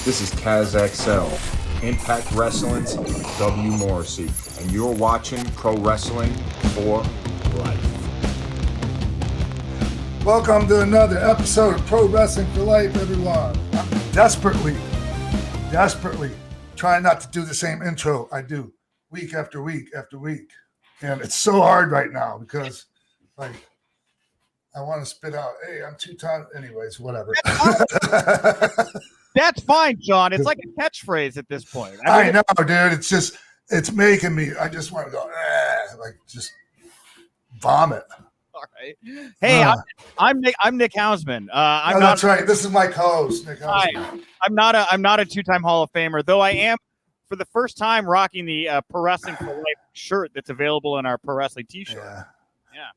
This is Cazxl, Impact Wrestling's W. Morrissey, and you're watching Pro Wrestling for Life. Welcome to another episode of Pro Wrestling for Life, everyone. I'm desperately trying not to do the same intro I do week after week after week. And it's so hard right now because, like, I want to spit out, hey, I'm 2 times. Anyways, whatever. That's fine, Sean. It's like a catchphrase at this point. I know, dude. It's making me, I just want to go, like, just vomit. All right. Hey, I'm Nick Hausman. That's right. This is my co-host, Nick Hausman. I'm not a 2-time Hall of Famer, though I am for the first time rocking the Pro Wrestling for Life shirt that's available in our Pro Wrestling T-shirt. Yeah.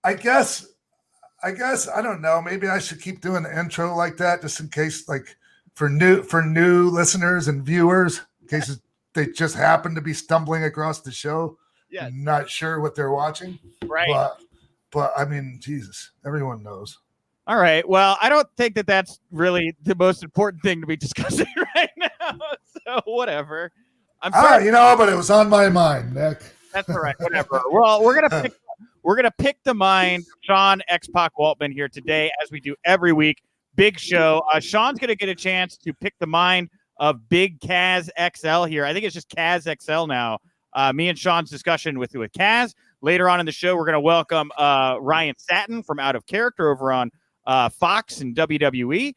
I guess I don't know. Maybe I should keep doing the intro like that, just in case, like, for new listeners and viewers, in case they just happen to be stumbling across the show. Yeah, not sure what they're watching. Right. But I mean, Jesus, everyone knows. All right. Well, I don't think that that's really the most important thing to be discussing right now. So whatever. I'm sorry. But it was on my mind, Nick. That's all right. Whatever. Well, we're gonna pick the mind of Sean X-Pac Waltman here today, as we do every week. Big show. Sean's gonna get a chance to pick the mind of Big Cazxl here. I think it's just Cazxl now. Me and Sean's discussion with Kaz. Later on in the show, we're going to welcome Ryan Satin from Out of Character over on Fox and WWE.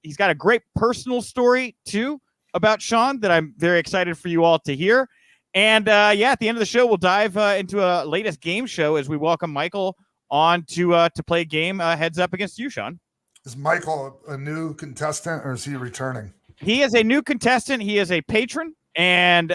He's got a great personal story, too, about Sean that I'm very excited for you all to hear. And, at the end of the show, we'll dive into a latest game show as we welcome Michael on to play a game heads up against you, Sean. Is Michael a new contestant, or is he returning? He is a new contestant. He is a patron. And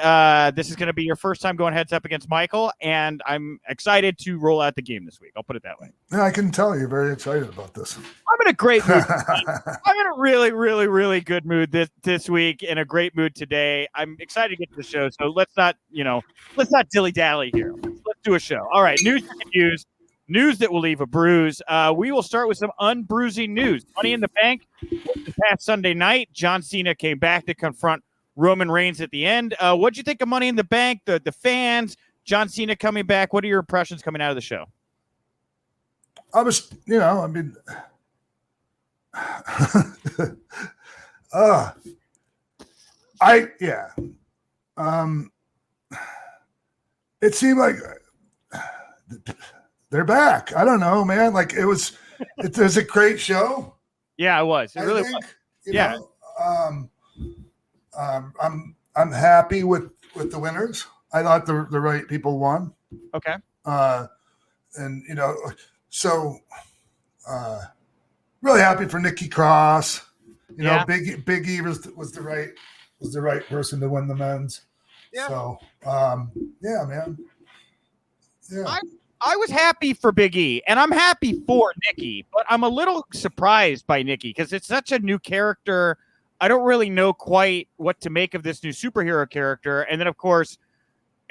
this is going to be your first time going heads up against Michael, and I'm excited to roll out the game this week. I'll put it that way. Yeah, I can tell you're very excited about this. I'm in a great mood. I'm in a really, really, really good mood this week, in a great mood today. I'm excited to get to the show, so let's not dilly-dally here. Let's do a show. All right, news you can use, news that will leave a bruise. We will start with some unbruising news. Money in the Bank this past Sunday night. John Cena came back to confront Roman Reigns at the end. What'd you think of Money in the Bank? The fans, John Cena coming back. What are your impressions coming out of the show? It seemed like they're back. I don't know, man. Like, it was a great show. Yeah, it was. It really was. Yeah. I'm happy with the winners. I thought the right people won. Okay. Really happy for Nikki Cross. Big E was the right person to win the men's. Yeah. So man. Yeah. I was happy for Big E, and I'm happy for Nikki, but I'm a little surprised by Nikki because it's such a new character. I don't really know quite what to make of this new superhero character. And then, of course,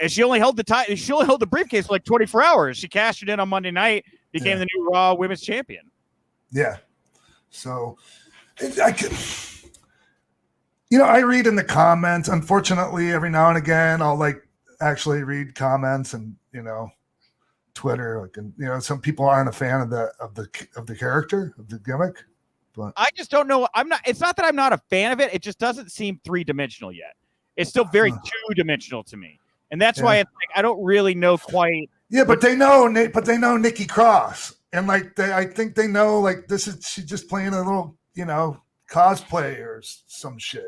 she only held the briefcase for like 24 hours. She cashed it in on Monday night, became the new Raw Women's Champion. Yeah. So I read in the comments. Unfortunately, every now and again, I'll actually read comments and, Twitter. Some people aren't a fan of the character, of the gimmick. But I just don't know. It's not that I'm not a fan of it. It just doesn't seem 3-dimensional yet. It's still very 2-dimensional to me, and that's why it's like I don't really know quite. Yeah, but they know Nikki Cross, and I think they know she's just playing a little cosplay or some shit.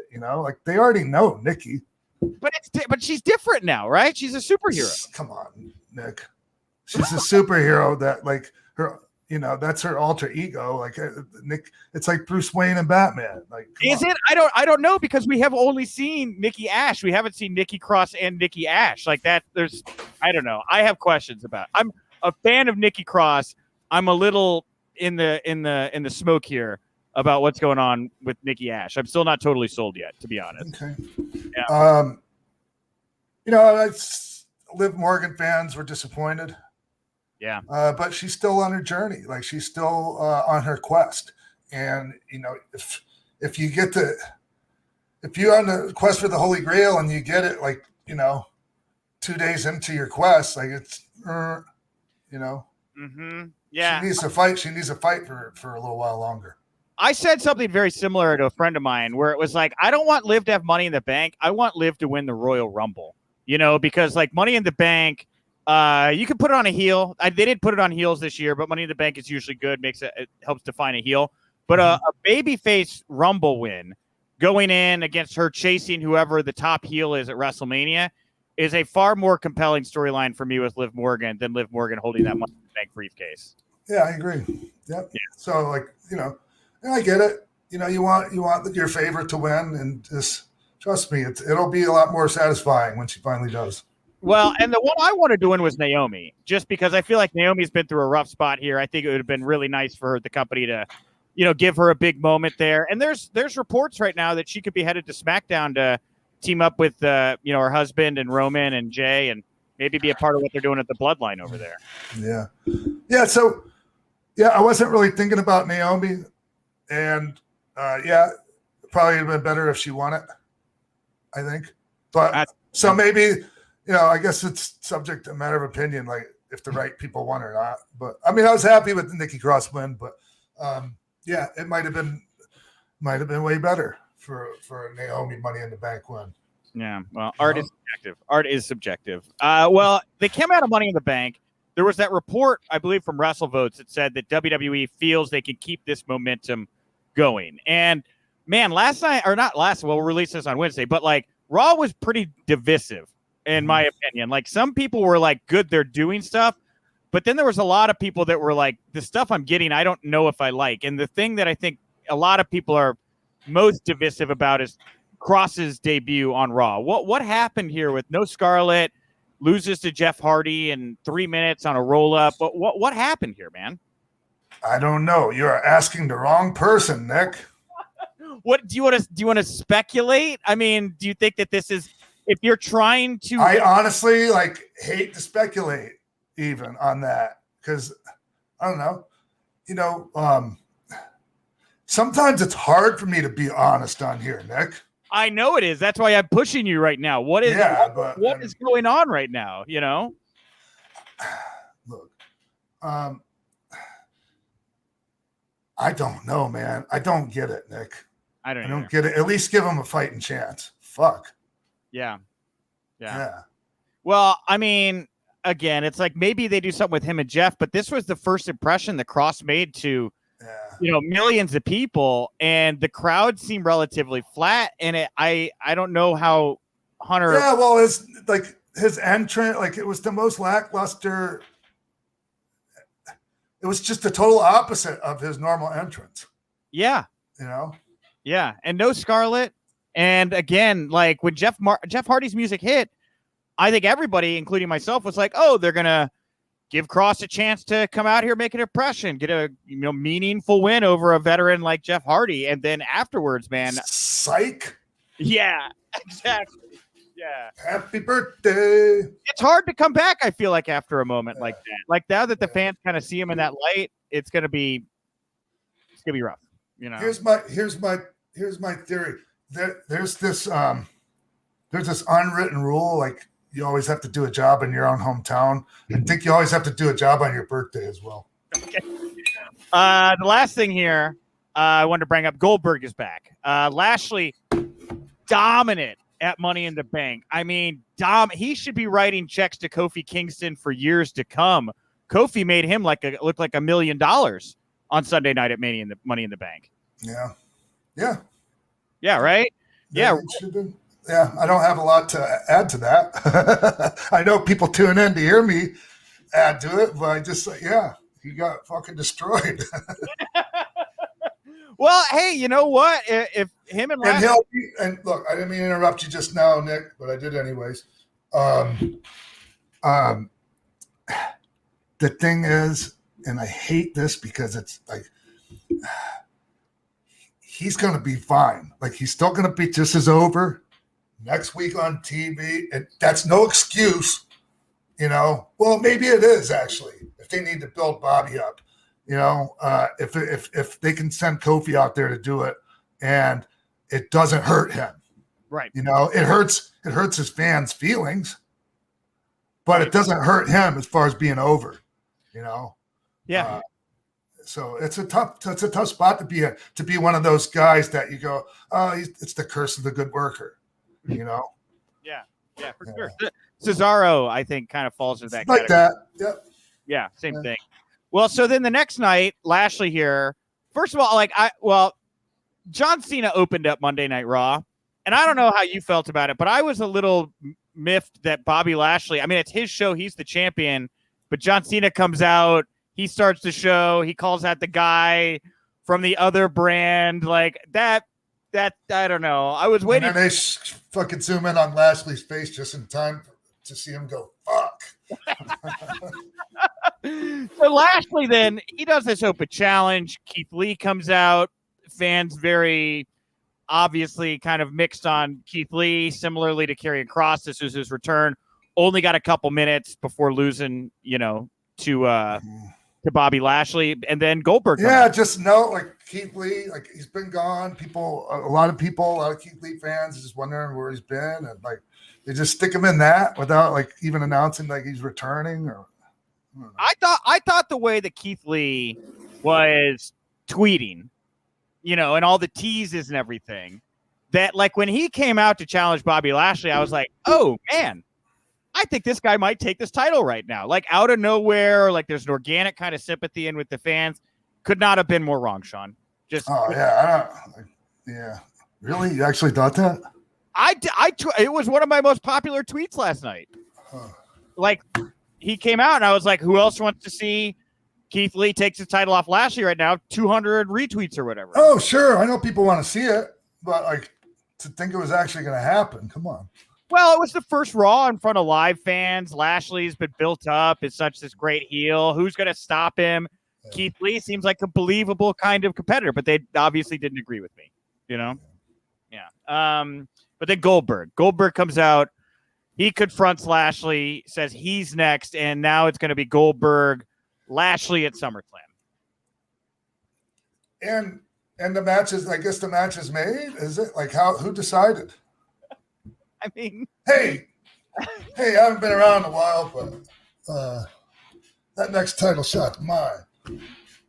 They already know Nikki. But she's different now, right? She's a superhero. Come on, Nick. She's a superhero that her. That's her alter ego. Nick, it's like Bruce Wayne and Batman. Is it? I don't know because we have only seen Nikki ASH. We haven't seen Nikki Cross and Nikki ASH like that. I don't know. I have questions about. I'm a fan of Nikki Cross. I'm a little in the smoke here about what's going on with Nikki ASH. I'm still not totally sold yet, to be honest. Okay. Yeah. Liv Morgan fans were disappointed. Yeah. But she's still on her journey. She's still on her quest. And if you're on the quest for the Holy Grail and you get it 2 days into your quest, it's Mm-hmm. Yeah. She needs to fight. She needs to fight for a little while longer. I said something very similar to a friend of mine where it was like, I don't want Liv to have Money in the Bank. I want Liv to win the Royal Rumble, because Money in the Bank, you can put it on a heel. They didn't put it on heels this year, but Money in the Bank is usually good. It helps define a heel. But a babyface Rumble win going in against her chasing whoever the top heel is at WrestleMania is a far more compelling storyline for me with Liv Morgan than Liv Morgan holding that Money in the Bank briefcase. Yeah, I agree. Yep. Yeah. So I get it. You want your favorite to win, and just trust me, it'll be a lot more satisfying when she finally does. Well, and the one I wanted to win was Naomi, just because I feel like Naomi's been through a rough spot here. I think it would have been really nice for the company to, give her a big moment there. And there's reports right now that she could be headed to SmackDown to team up with her husband and Roman and Jay, and maybe be a part of what they're doing at the Bloodline over there. Yeah. Yeah. So, I wasn't really thinking about Naomi, and probably would have been better if she won it, I think. But so maybe, I guess it's subject to a matter of opinion, if the right people won or not. But I was happy with the Nikki Cross win, but it might have been way better for Naomi Money in the Bank win. Yeah, well, art is subjective. Art is subjective. Well, they came out of Money in the Bank. There was that report, I believe, from WrestleVotes that said that WWE feels they can keep this momentum going. And man, we'll release this on Wednesday, but Raw was pretty divisive in my opinion. Some people were good, they're doing stuff, but then there was a lot of people that were the stuff I'm getting, I don't know if I like. And the thing that I think a lot of people are most divisive about is Kross's debut on Raw. What happened here with no Scarlett, loses to Jeff Hardy in 3 minutes on a roll up? What happened here, man? I don't know. You're asking the wrong person, Nick. What do you want to speculate? Do you think that this is, if you're trying to, I honestly hate to speculate even on that, because I don't know. Sometimes it's hard for me to be honest on here, Nick. I know it is. That's why I'm pushing you right now. What is going on right now? Look, I don't know, man. I don't get it, Nick. I don't get it. At least give him a fighting chance. Fuck. Yeah. Well, again, it's maybe they do something with him and Jeff, but this was the first impression that Kross made to millions of people, and the crowd seemed relatively flat. And I don't know how Hunter. Yeah, well, his entrance, it was the most lackluster. It was just the total opposite of his normal entrance. Yeah. Yeah, and no Scarlett. And again, when Jeff Hardy's music hit, I think everybody, including myself, was oh, they're gonna give Kross a chance to come out here, make an impression, get a meaningful win over a veteran like Jeff Hardy, and then afterwards, man, psych. Yeah, exactly. Yeah. Happy birthday. It's hard to come back, I feel like, after a moment like that. Now that the fans kind of see him in that light, it's gonna be rough. Here's my theory. There's this unwritten rule, you always have to do a job in your own hometown. I think you always have to do a job on your birthday as well. Okay. The last thing here, I wanted to bring up, Goldberg is back. Lashley, dominant at Money in the Bank. He should be writing checks to Kofi Kingston for years to come. Kofi made him look like $1 million on Sunday night at Money in the Bank. Yeah. Yeah, right? Yeah. Yeah, I don't have a lot to add to that. I know people tune in to hear me add to it, but I just, he got fucking destroyed. Well, hey, you know what? If him and look, I didn't mean to interrupt you just now, Nick, but I did anyways. The thing is, and I hate this because it's he's going to be fine. He's still going to be just as over next week on TV. And that's no excuse, Well, maybe it is, actually, if they need to build Bobby up. You know, if they can send Kofi out there to do it, and it doesn't hurt him, right? You know, it hurts his fans' feelings, but it doesn't hurt him as far as being over. You know, yeah. So it's a tough spot to be one of those guys that you go, oh, it's the curse of the good worker. You know. Yeah, for sure. Cesaro, I think, kind of falls into that like category. that. Yep. Yeah, same thing. Well, so then the next night, Lashley here. First of all, John Cena opened up Monday Night Raw, and I don't know how you felt about it, but I was a little miffed that Bobby Lashley, I mean, it's his show, he's the champion, but John Cena comes out, he starts the show, he calls out the guy from the other brand, like that I don't know. I was waiting. And then they fucking zoom in on Lashley's face just in time to see him go, fuck. So Lashley then, he does this open challenge. Keith Lee comes out. Fans very obviously kind of mixed on Keith Lee, similarly to Karrion Kross. This was his return. Only got a couple minutes before losing, to Bobby Lashley, and then Goldberg. Yeah, just know, like Keith Lee, like he's been gone. A lot of Keith Lee fans just wondering where he's been, and like they just stick him in that without like even announcing like he's returning. Or I thought the way that Keith Lee was tweeting, and all the teases and everything, that like when he came out to challenge Bobby Lashley, I was like, oh man, I think this guy might take this title right now. Like out of nowhere, like there's an organic kind of sympathy in with the fans. Could not have been more wrong, Sean. Just yeah. Really? You actually thought that? It was one of my most popular tweets last night. Huh. Like he came out and I was like, who else wants to see Keith Lee takes the title off Lashley right now? 200 retweets or whatever. Oh, sure. I know people want to see it, but like to think it was actually going to happen. Come on. Well, it was the first Raw in front of live fans. Lashley's been built up as such this great heel. Who's going to stop him? Yeah. Keith Lee seems like a believable kind of competitor, but they obviously didn't agree with me, Yeah. But then Goldberg comes out. He confronts Lashley, says he's next, and now it's going to be Goldberg, Lashley at SummerSlam. And the match is, I guess the match is made. Is it like who decided? I mean, hey, I haven't been around a while, but that next title shot's mine.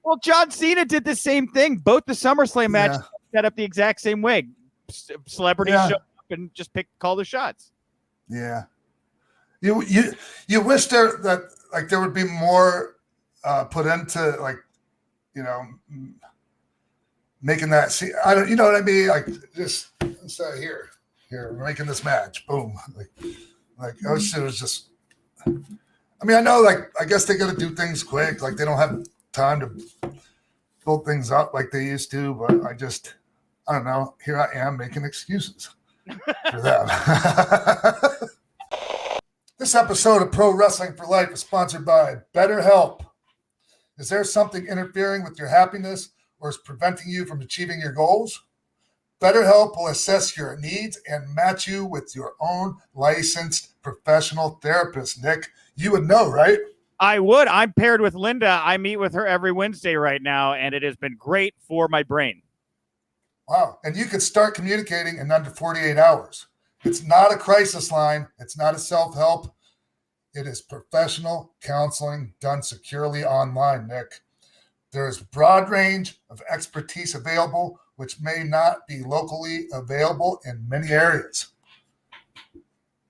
Well, John Cena did the same thing. Both the SummerSlam matches set up the exact same way. Celebrities show up and just call the shots. Yeah. You wish there would be more put into like, making that see. I don't, you know what I mean? Like just say here, we're making this match. Boom. Like oh shit, it was just. I mean, I know. Like I guess they got to do things quick. Like they don't have time to build things up like they used to. But I don't know. Here I am making excuses for that. This episode of Pro Wrestling for Life is sponsored by BetterHelp. Is there something interfering with your happiness or is preventing you from achieving your goals? BetterHelp will assess your needs and match you with your own licensed professional therapist. Nick, you would know, right? I would. I'm paired with Linda. I meet with her every Wednesday right now, and it has been great for my brain. Wow. And you could start communicating in under 48 hours. It's not a crisis line. It's not a self-help. It is professional counseling done securely online, Nick. There is a broad range of expertise available, which may not be locally available in many areas.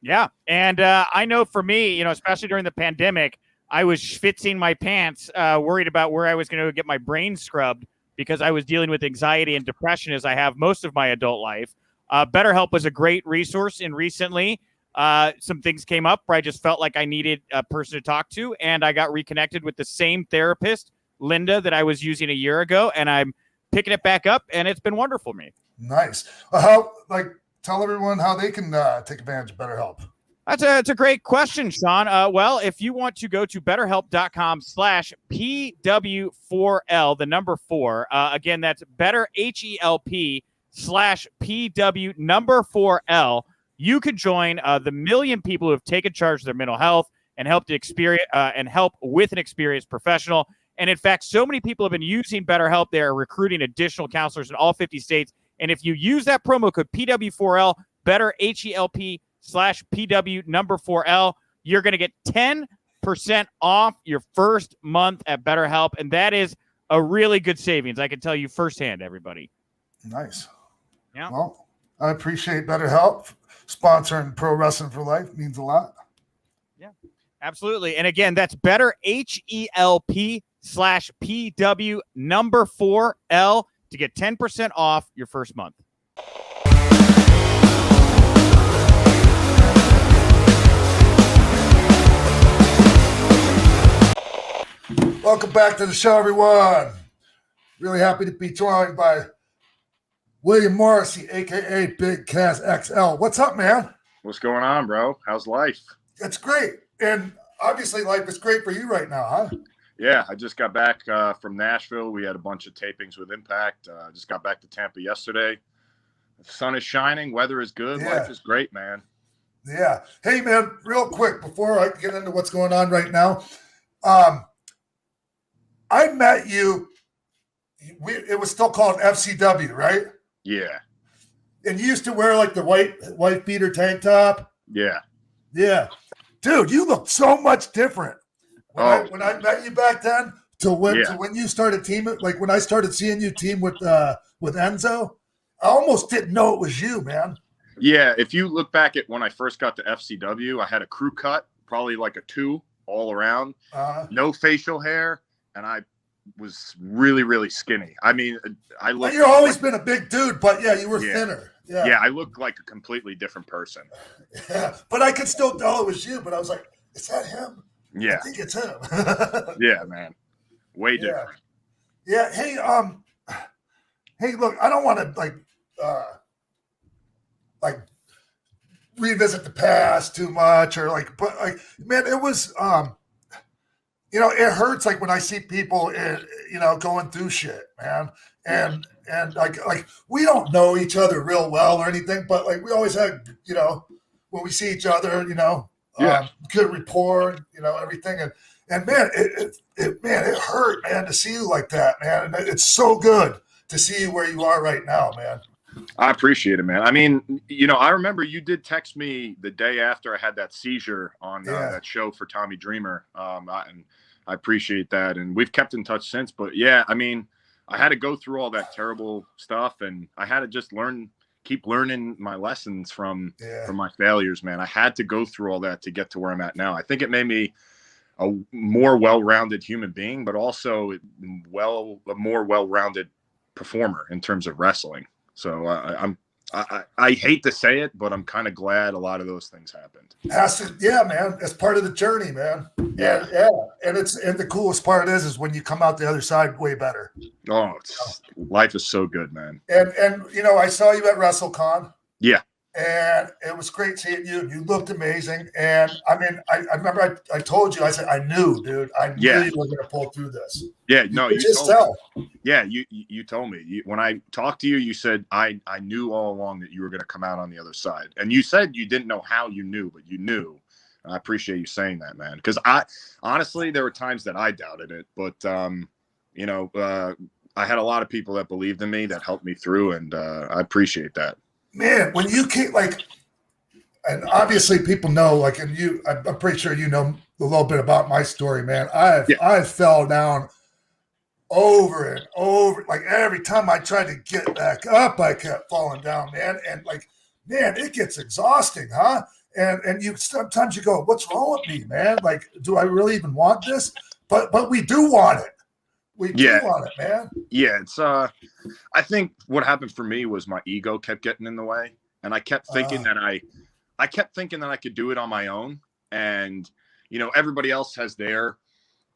Yeah. And I know for me, especially during the pandemic, I was schwitzing my pants, worried about where I was going to get my brain scrubbed because I was dealing with anxiety and depression as I have most of my adult life. BetterHelp was a great resource, and recently some things came up where I just felt like I needed a person to talk to, and I got reconnected with the same therapist, Linda, that I was using a year ago, and I'm picking it back up, and it's been wonderful for me. Nice. Well, tell everyone how they can take advantage of BetterHelp. That's a great question, Sean. Well, if you want to go to betterhelp.com/PW4L, the number 4, again, that's BetterHelp/PW4L. You could join the million people who have taken charge of their mental health and help with an experienced professional. And in fact, so many people have been using BetterHelp, they are recruiting additional counselors in all 50 states. And if you use that promo code PW4L, better HELP/PW4L, you're going to get 10% off your first month at BetterHelp. And that is a really good savings. I can tell you firsthand, everybody. Nice. Yeah. Well, I appreciate BetterHelp sponsoring Pro Wrestling for Life. Means a lot. Yeah, absolutely. And again, that's better HELP/PW4L to get 10% off your first month. Welcome back to the show, everyone. Really happy to be joined by William Morrissey, a.k.a. Big Cazxl. What's up, man? What's going on, bro? How's life? It's great. And obviously life is great for you right now, huh? Yeah, I just got back from Nashville. We had a bunch of tapings with Impact. Just got back to Tampa yesterday. The sun is shining. Weather is good. Yeah. Life is great, man. Yeah. Hey, man, real quick, before I get into what's going on right now, I met you. It was still called FCW, right? Yeah. And you used to wear like the white beater tank top. Yeah. Yeah. Dude, you look so much different. When I met you back then to when you started teaming, like when I started seeing you team with Enzo, I almost didn't know it was you, man. Yeah. If you look back at when I first got to FCW, I had a crew cut, probably like a 2 all around, no facial hair, and I was really, really skinny. I mean, I look. You've always been a big dude, but yeah, you were thinner. Yeah. Yeah, I look like a completely different person. Yeah, but I could still tell it was you. But I was like, is that him? Yeah. I think it's him. Yeah, man. Way different. Yeah. Hey, look, I don't want to like revisit the past too much or but man, it was, it hurts like when I see people, going through shit, man. And like we don't know each other real well or anything, but like we always had, when we see each other, good rapport, everything. And man, it hurt, man, to see you like that, man. And it's so good to see you where you are right now, man. I appreciate it, man. I mean, I remember you did text me the day after I had that seizure on that show for Tommy Dreamer. And I appreciate that. And we've kept in touch since. But yeah, I mean, I had to go through all that terrible stuff, and I had to just keep learning my lessons from my failures, man. I had to go through all that to get to where I'm at now. I think it made me a more well-rounded human being, but also a more well-rounded performer in terms of wrestling. So I hate to say it, but I'm kind of glad a lot of those things happened. Man. It's part of the journey, man. Yeah. And the coolest part is when you come out the other side way better. Oh, life is so good, man. And I saw you at WrestleCon. Yeah. And it was great seeing you. You looked amazing. And I mean, I remember I told you, I said, I knew, dude. I knew you were going to pull through this. Yeah, no, you just tell. Yeah, you told me. When I talked to you, you said, I knew all along that you were going to come out on the other side. And you said you didn't know how you knew, but you knew. And I appreciate you saying that, man. Because honestly, there were times that I doubted it. But, I had a lot of people that believed in me that helped me through. And I appreciate that. Man, when you came, and obviously people know, and I'm pretty sure you know a little bit about my story, man. I fell down over and over. Like every time I tried to get back up, I kept falling down, man. And man, it gets exhausting, huh? And you sometimes you go, what's wrong with me, man? Like, do I really even want this? But we do want it. We do want it, man. Yeah, it's I think what happened for me was my ego kept getting in the way, and I kept thinking that I kept thinking that I could do it on my own, and everybody else has their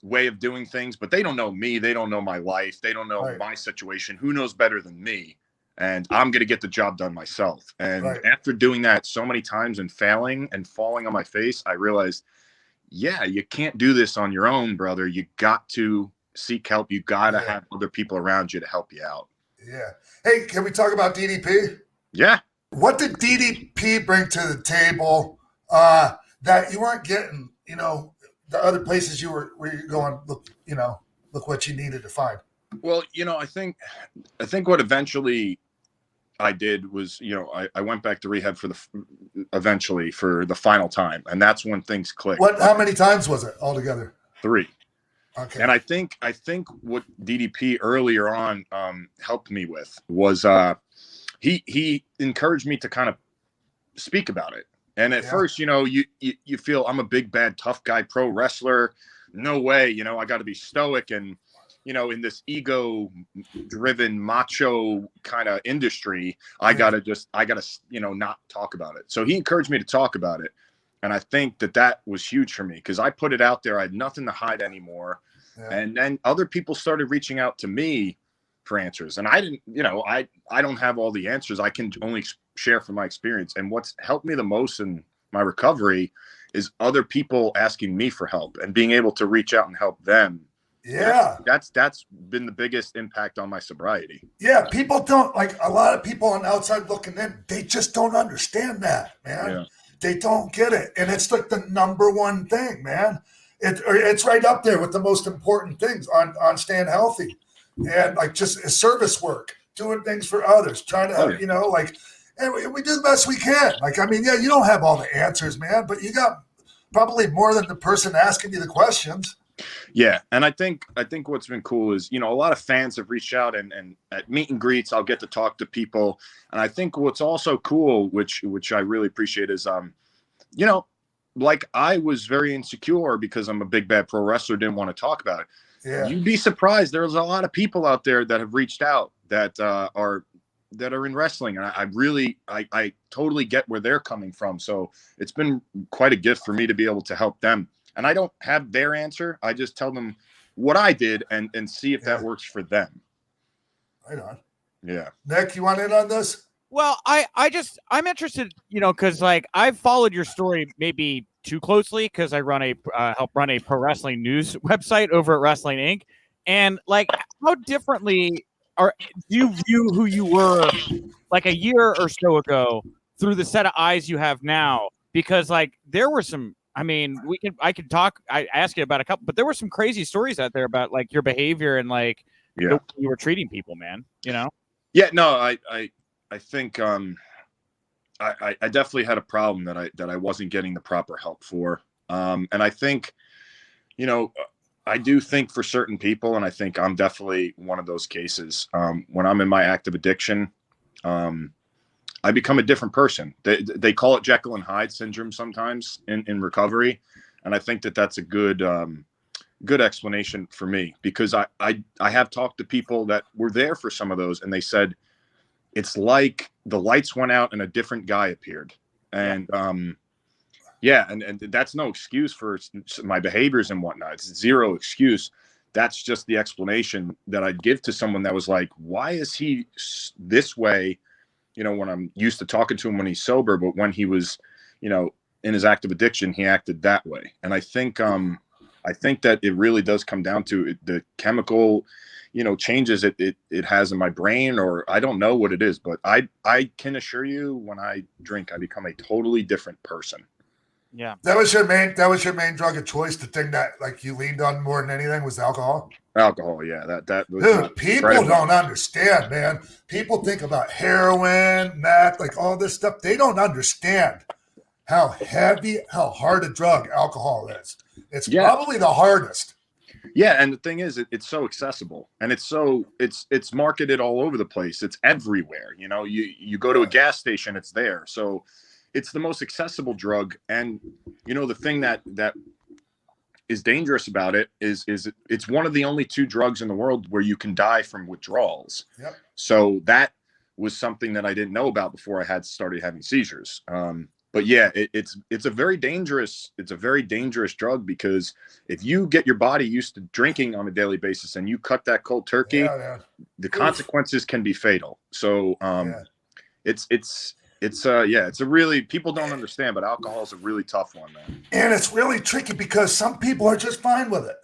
way of doing things, but they don't know me, they don't know my life, they don't know my situation. Who knows better than me? And I'm going to get the job done myself. And after doing that so many times and failing and falling on my face, I realized, you can't do this on your own, brother. You got to seek help. You got to have other people around you to help you out. Yeah. Hey, can we talk about DDP? Yeah. What did DDP bring to the table that you weren't getting, the other places you were going, look, look what you needed to find. Well, I think what eventually I did was, I went back to rehab for the final time, and that's when things clicked. How many times was it altogether? 3. Okay. And I think what DDP earlier on helped me with was he encouraged me to kind of speak about it. And at first, you feel I'm a big, bad, tough guy, pro wrestler. No way, I got to be stoic and, in this ego-driven macho kind of industry, I gotta not talk about it. So he encouraged me to talk about it. And I think that was huge for me because I put it out there. I had nothing to hide anymore. Yeah. And then other people started reaching out to me for answers. And I didn't, I don't have all the answers. I can only share from my experience. And what's helped me the most in my recovery is other people asking me for help and being able to reach out and help them. Yeah. That's been the biggest impact on my sobriety. Yeah. People don't, like, a lot of people on the outside looking in, they just don't understand that, man. Yeah. They don't get it. And it's like the number one thing, man. It's right up there with the most important things on staying healthy. And like just service work, doing things for others, trying to, and we do the best we can. Like, I mean, yeah, you don't have all the answers, man, but you got probably more than the person asking you the questions. Yeah. And I think what's been cool is, a lot of fans have reached out and at meet and greets, I'll get to talk to people. And I think what's also cool, which I really appreciate is, like I was very insecure because I'm a big, bad pro wrestler, didn't want to talk about it. Yeah. You'd be surprised. There's a lot of people out there that have reached out that are in wrestling. And I totally get where they're coming from. So it's been quite a gift for me to be able to help them. And I don't have their answer. I just tell them what I did and see if that works for them. Right on. Yeah. Nick, you want in on this? Well, I'm interested, because like I've followed your story maybe too closely because I help run a pro wrestling news website over at Wrestling Inc. And like, how differently do you view who you were like a year or so ago through the set of eyes you have now? Because like there were some, I could talk. I asked you about a couple, but there were some crazy stories out there about like your behavior and like the way you were treating people, man. Yeah, no, I think I definitely had a problem that I wasn't getting the proper help for. And I think, I do think for certain people, and I think I'm definitely one of those cases. When I'm in my active addiction, I become a different person. They call it Jekyll and Hyde syndrome sometimes in recovery. And I think that's a good explanation for me because I have talked to people that were there for some of those and they said, it's like the lights went out and a different guy appeared. And, and that's no excuse for my behaviors and whatnot. It's zero excuse. That's just the explanation that I'd give to someone that was like, why is he this way? When I'm used to talking to him when he's sober, but when he was, in his active addiction, he acted that way. And I think that it really does come down to the chemical, changes it has in my brain, or I don't know what it is, but I can assure you when I drink, I become a totally different person. Yeah. That was your main drug of choice. The thing that like you leaned on more than anything was alcohol. Alcohol. Yeah. That was dude, people don't understand, man. People think about heroin, meth, like all this stuff. They don't understand how hard a drug alcohol is. It's probably the hardest. Yeah, and the thing is, it's so accessible, and it's marketed all over the place. It's everywhere. You go to a gas station, it's there. So it's the most accessible drug. And the thing that is dangerous about it is it's one of the only 2 drugs in the world where you can die from withdrawals. Yep. So that was something that I didn't know about before I had started having seizures. But yeah, it's a very dangerous drug because if you get your body used to drinking on a daily basis and you cut that cold turkey, the consequences can be fatal. So it's a really, people don't understand, but alcohol is a really tough one, man. And it's really tricky because some people are just fine with it.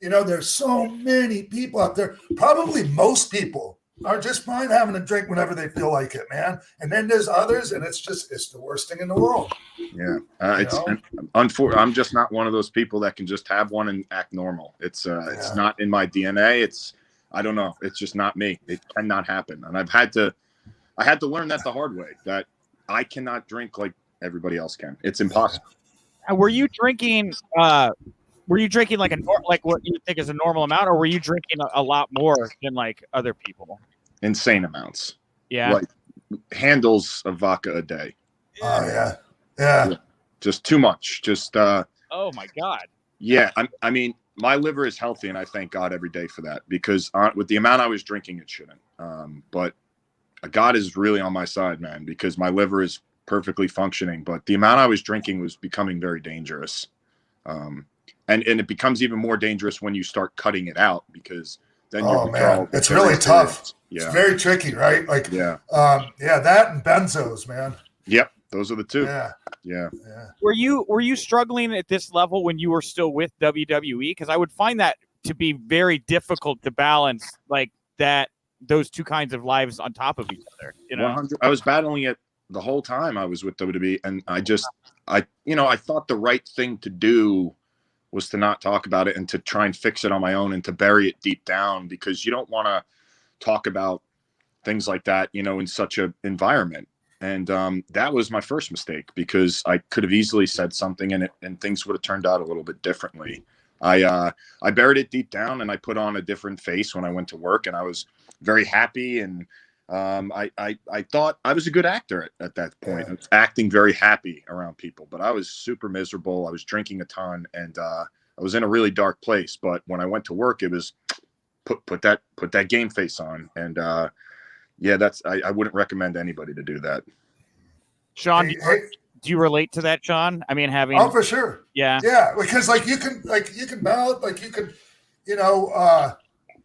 There's so many people out there, probably most people are just fine having a drink whenever they feel like it, man. And then there's others, and it's the worst thing in the world. Yeah, I'm just not one of those people that can just have one and act normal. It's not in my DNA. I don't know. It's just not me. It cannot happen. And I had to learn that the hard way, that I cannot drink like everybody else can. It's impossible. Were you drinking like what you think is a normal amount, or were you drinking a lot more than like other people? Insane amounts. Yeah. Like handles of vodka a day. Oh yeah. Just too much. Just oh my God. Yeah. I mean, my liver is healthy, and I thank God every day for that, because with the amount I was drinking, it shouldn't. But God is really on my side, man, because my liver is perfectly functioning, but the amount I was drinking was becoming very dangerous. And it becomes even more dangerous when you start cutting it out, because then it's really tough. Yeah. It's very tricky, right? Like, that and benzos, man. Yep. Those are the two. Yeah. Were you struggling at this level when you were still with WWE? Because I would find that to be very difficult to balance, like those two kinds of lives on top of each other. 100. I was battling it the whole time I was with WWE, and I thought the right thing to do was to not talk about it and to try and fix it on my own and to bury it deep down, because you don't want to talk about things like that, in such an environment. And that was my first mistake, because I could have easily said something and things would have turned out a little bit differently. I buried it deep down, and I put on a different face when I went to work, and I was very happy. And I thought I was a good actor at that point. I was acting very happy around people, but I was super miserable. I was drinking a ton, and I was in a really dark place. But when I went to work, it was put that game face on. And I wouldn't recommend anybody to do that. Sean, do you relate to that, Sean? I mean, having for sure. Yeah, because you can mouth,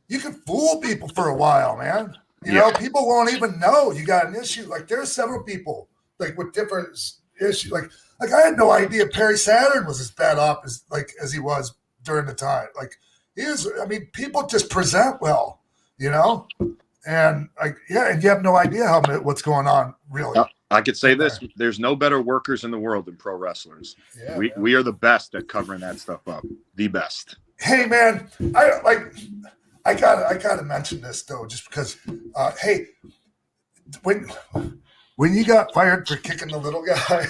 you can fool people for a while, man. You know, people won't even know you got an issue. Like, there's several people with different issues. Like I had no idea Perry Saturn was as bad off as he was during the time. Like, people just present well, and and you have no idea what's going on really. I could say this: there's no better workers in the world than pro wrestlers. Yeah, we are the best at covering that stuff up. The best. Hey, man, I gotta mention this though, just because. Hey, when you got fired for kicking the little guy.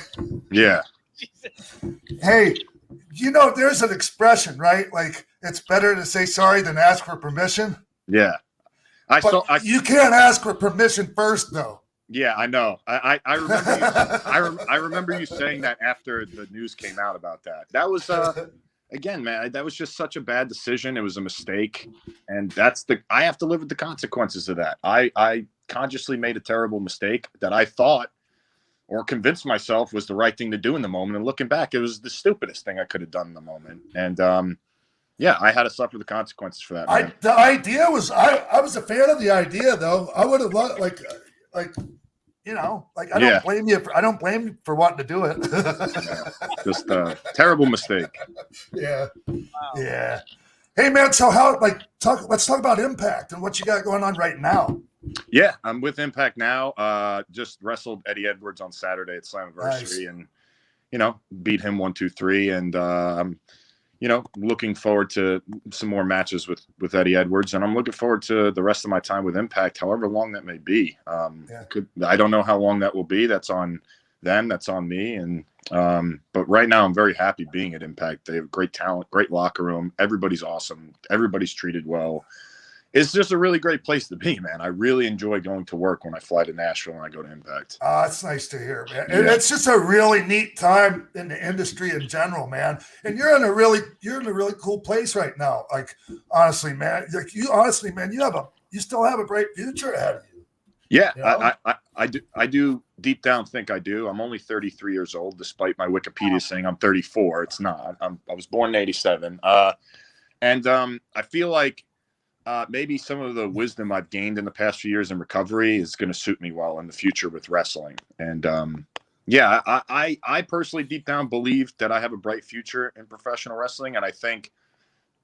Yeah. Hey, there's an expression, right? Like, it's better to say sorry than ask for permission. Yeah. You can't ask for permission first, though. Yeah, I know. I remember. I remember you saying that after the news came out about that. That was again, man. That was just such a bad decision. It was a mistake, and I have to live with the consequences of that. I consciously made a terrible mistake that I thought or convinced myself was the right thing to do in the moment. And looking back, it was the stupidest thing I could have done in the moment. And I had to suffer the consequences for that. Man. The idea was I was a fan of the idea, though. I would have loved I don't blame you. I don't blame you for wanting to do it. Just a terrible mistake. Yeah. Wow. Yeah. Hey, man. So let's talk about Impact and what you got going on right now. Yeah, I'm with Impact now. Just wrestled Eddie Edwards on Saturday at Slammiversary, and beat him 1, 2, 3, and I'm looking forward to some more matches with Eddie Edwards, and I'm looking forward to the rest of my time with Impact, however long that may be. I don't know how long that will be. That's on them. That's on me. And but right now, I'm very happy being at Impact. They have great talent, great locker room. Everybody's awesome. Everybody's treated well. It's just a really great place to be, man. I really enjoy going to work when I fly to Nashville and I go to Impact. It's nice to hear, man. Yeah. It's just a really neat time in the industry in general, man. And you're in a really cool place right now. Like, honestly, man, you still have a bright future ahead of you. Yeah, I do deep down think I do. I'm only 33 years old, despite my Wikipedia saying I'm 34. It's not. I was born in 87. And I feel like maybe some of the wisdom I've gained in the past few years in recovery is going to suit me well in the future with wrestling. And I personally deep down believe that I have a bright future in professional wrestling. And I think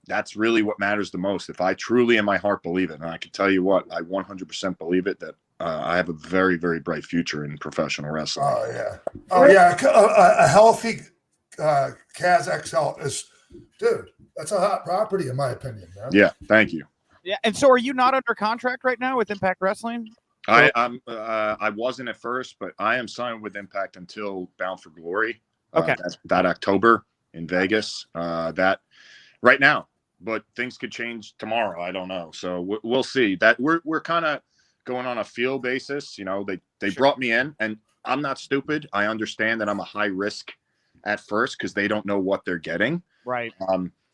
that's really what matters the most. If I truly in my heart believe it, and I can tell you what, I 100% believe it, that I have a very, very bright future in professional wrestling. Oh yeah. A healthy Cazxl is, dude, that's a hot property in my opinion, man. Yeah, thank you. Yeah, and so are you not under contract right now with Impact Wrestling? I wasn't at first, but I am signed with Impact until Bound for Glory. Okay. That October in Vegas. That right now, but things could change tomorrow. I don't know. So we'll see. That we're kind of going on a feel basis. You know, they brought me in, and I'm not stupid. I understand that I'm a high risk at first because they don't know what they're getting. Right.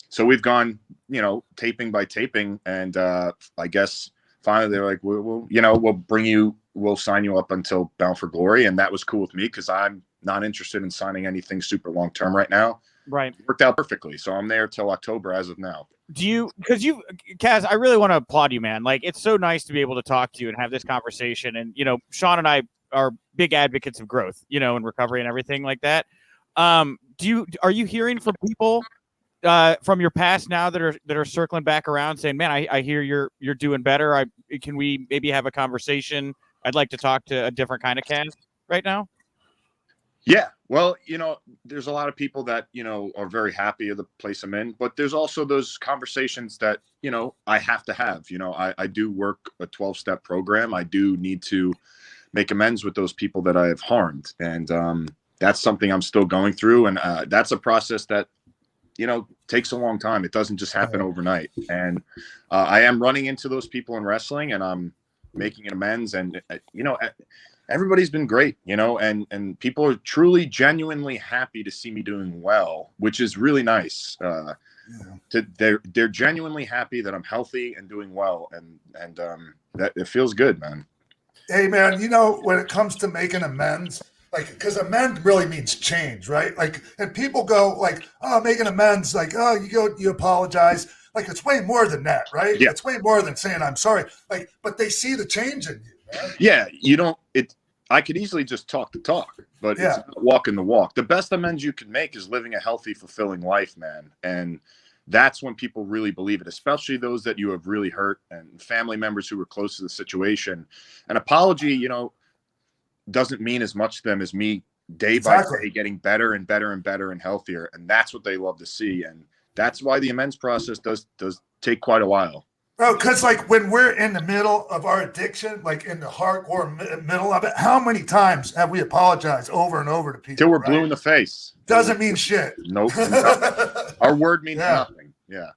So we've gone, you know, taping by taping, and I guess finally they're like, we'll sign you up until Bound for Glory, and that was cool with me because I'm not interested in signing anything super long term right now. Right. It worked out perfectly, so I'm there till October as of now. Kaz, I really want to applaud you, man. Like, it's so nice to be able to talk to you and have this conversation. And, you know, Sean and I are big advocates of growth, you know, and recovery and everything like that. Are you hearing from people from your past now that are circling back around saying, man, I hear you're doing better. Can we maybe have a conversation? I'd like to talk to a different kind of Kaz right now. Yeah, well, you know, there's a lot of people that, you know, are very happy of the place I'm in, but there's also those conversations that, you know, I have to have. You know, I do work a 12-step program. I do need to make amends with those people that I have harmed, and that's something I'm still going through, and that's a process that, you know, takes a long time. It doesn't just happen overnight, and I am running into those people in wrestling, and I'm making an amends, and you know, everybody's been great, you know, and people are truly genuinely happy to see me doing well, which is really nice. They're genuinely happy that I'm healthy and doing well, and that it feels good, man. Hey man, you know, when it comes to making amends, like, because amend really means change, right? Like, and people go like, oh, making amends, like, oh, you apologize. Like, it's way more than that, right? Yeah. It's way more than saying I'm sorry. Like, but they see the change in you, man. Yeah, I could easily just talk the talk, but it's not walking the walk. The best amends you can make is living a healthy, fulfilling life, man. And that's when people really believe it, especially those that you have really hurt and family members who were close to the situation. An apology, you know, doesn't mean as much to them as me day by day getting better and better and better and healthier. And that's what they love to see. And that's why the amends process does take quite a while. Bro, because like when we're in the middle of our addiction, like in the hardcore middle of it, how many times have we apologized over and over to people? Till we're blue in the face. Doesn't mean shit. Nope. Our word means nothing. Yeah.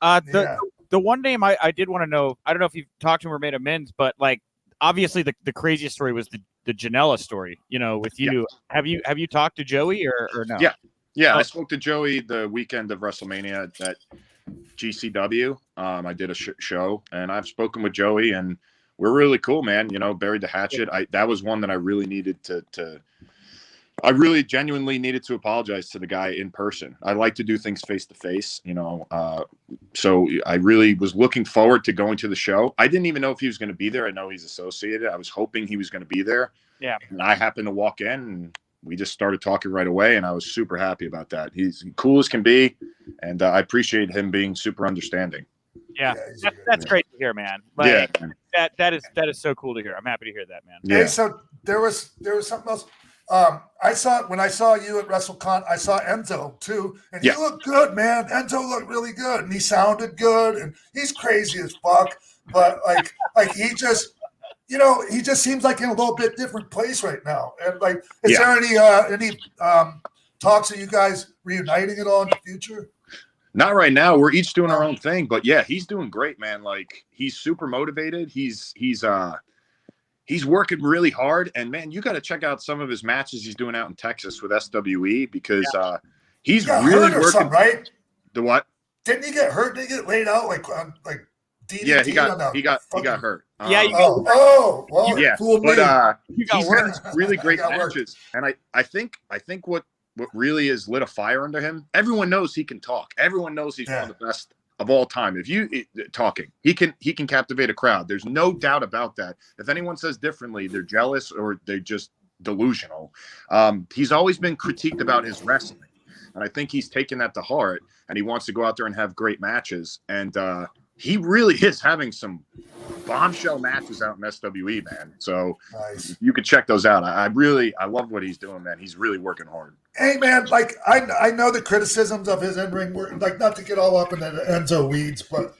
The one name I did want to know, I don't know if you've talked to him or made amends, but like obviously the craziest story was the Janela story, you know, with you. Yeah. Have you talked to Joey or no? Yeah. I spoke to Joey the weekend of WrestleMania at GCW. I did a show, and I've spoken with Joey, and we're really cool, man. You know, buried the hatchet. That was one that I really needed I really genuinely needed to apologize to the guy in person. I like to do things face to face, you know. So I really was looking forward to going to the show. I didn't even know if he was going to be there. I know he's associated. I was hoping he was going to be there. Yeah. And I happened to walk in, and we just started talking right away, and I was super happy about that. He's cool as can be, and I appreciate him being super understanding. Yeah, that's great to hear, man. Like, that is so cool to hear. I'm happy to hear that, man. Yeah. Hey, so there was something else. When I saw you at WrestleCon, I saw Enzo too, and he looked good, man. Enzo looked really good, and he sounded good, and he's crazy as fuck. But like he just, you know, he just seems like in a little bit different place right now. And like, is there any talks of you guys reuniting at all in the future? Not right now. We're each doing our own thing, but yeah, he's doing great, man. Like, he's super motivated. He's working really hard, and man, you got to check out some of his matches he's doing out in Texas with SWE because he's really working. Right? The what? Didn't he get hurt? Did he get laid out like DDT? Yeah, he got hurt. Fooled me. But he's had really great matches, and I think what really has lit a fire under him. Everyone knows he can talk. Everyone knows he's one of the best of all time. If you talking, he can captivate a crowd. There's no doubt about that. If anyone says differently, they're jealous or they're just delusional. He's always been critiqued about his wrestling. And I think he's taken that to heart, and he wants to go out there and have great matches. And he really is having some bombshell matches out in SWE, man. So Nice. you can check those out. I love what he's doing, man. He's really working hard. Hey, man, like I know the criticisms of his in-ring work, like not to get all up in the Enzo weeds, but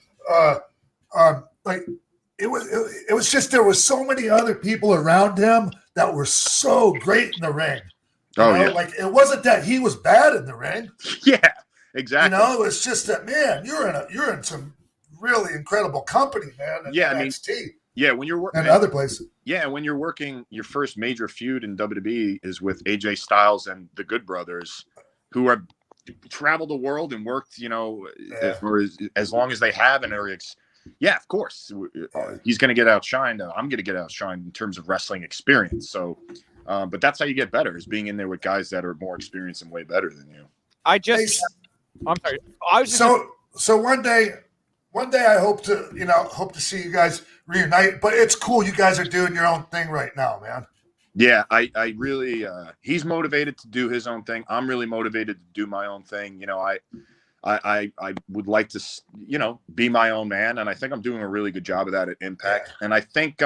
like it was just there was so many other people around him that were so great in the ring. Oh, yeah. yeah. Like it wasn't that he was bad in the ring. Yeah, exactly. You know, it was just that, man, you're in some really incredible company, man. Yeah, NXT. Yeah, when you're working and other places. Yeah, when you're working, your first major feud in WWE is with AJ Styles and the Good Brothers, who are traveled the world and worked, for as long as they have in areas. Yeah, of course, he's going to get outshined. I'm going to get outshined in terms of wrestling experience. So, but that's how you get better, is being in there with guys that are more experienced and way better than you. I'm sorry. I was just so one day I hope to see you guys reunite, but it's cool you guys are doing your own thing right now, man. Yeah, I really he's motivated to do his own thing. I'm really motivated to do my own thing. I would like to, be my own man, and I think I'm doing a really good job of that at Impact. Yeah. And I think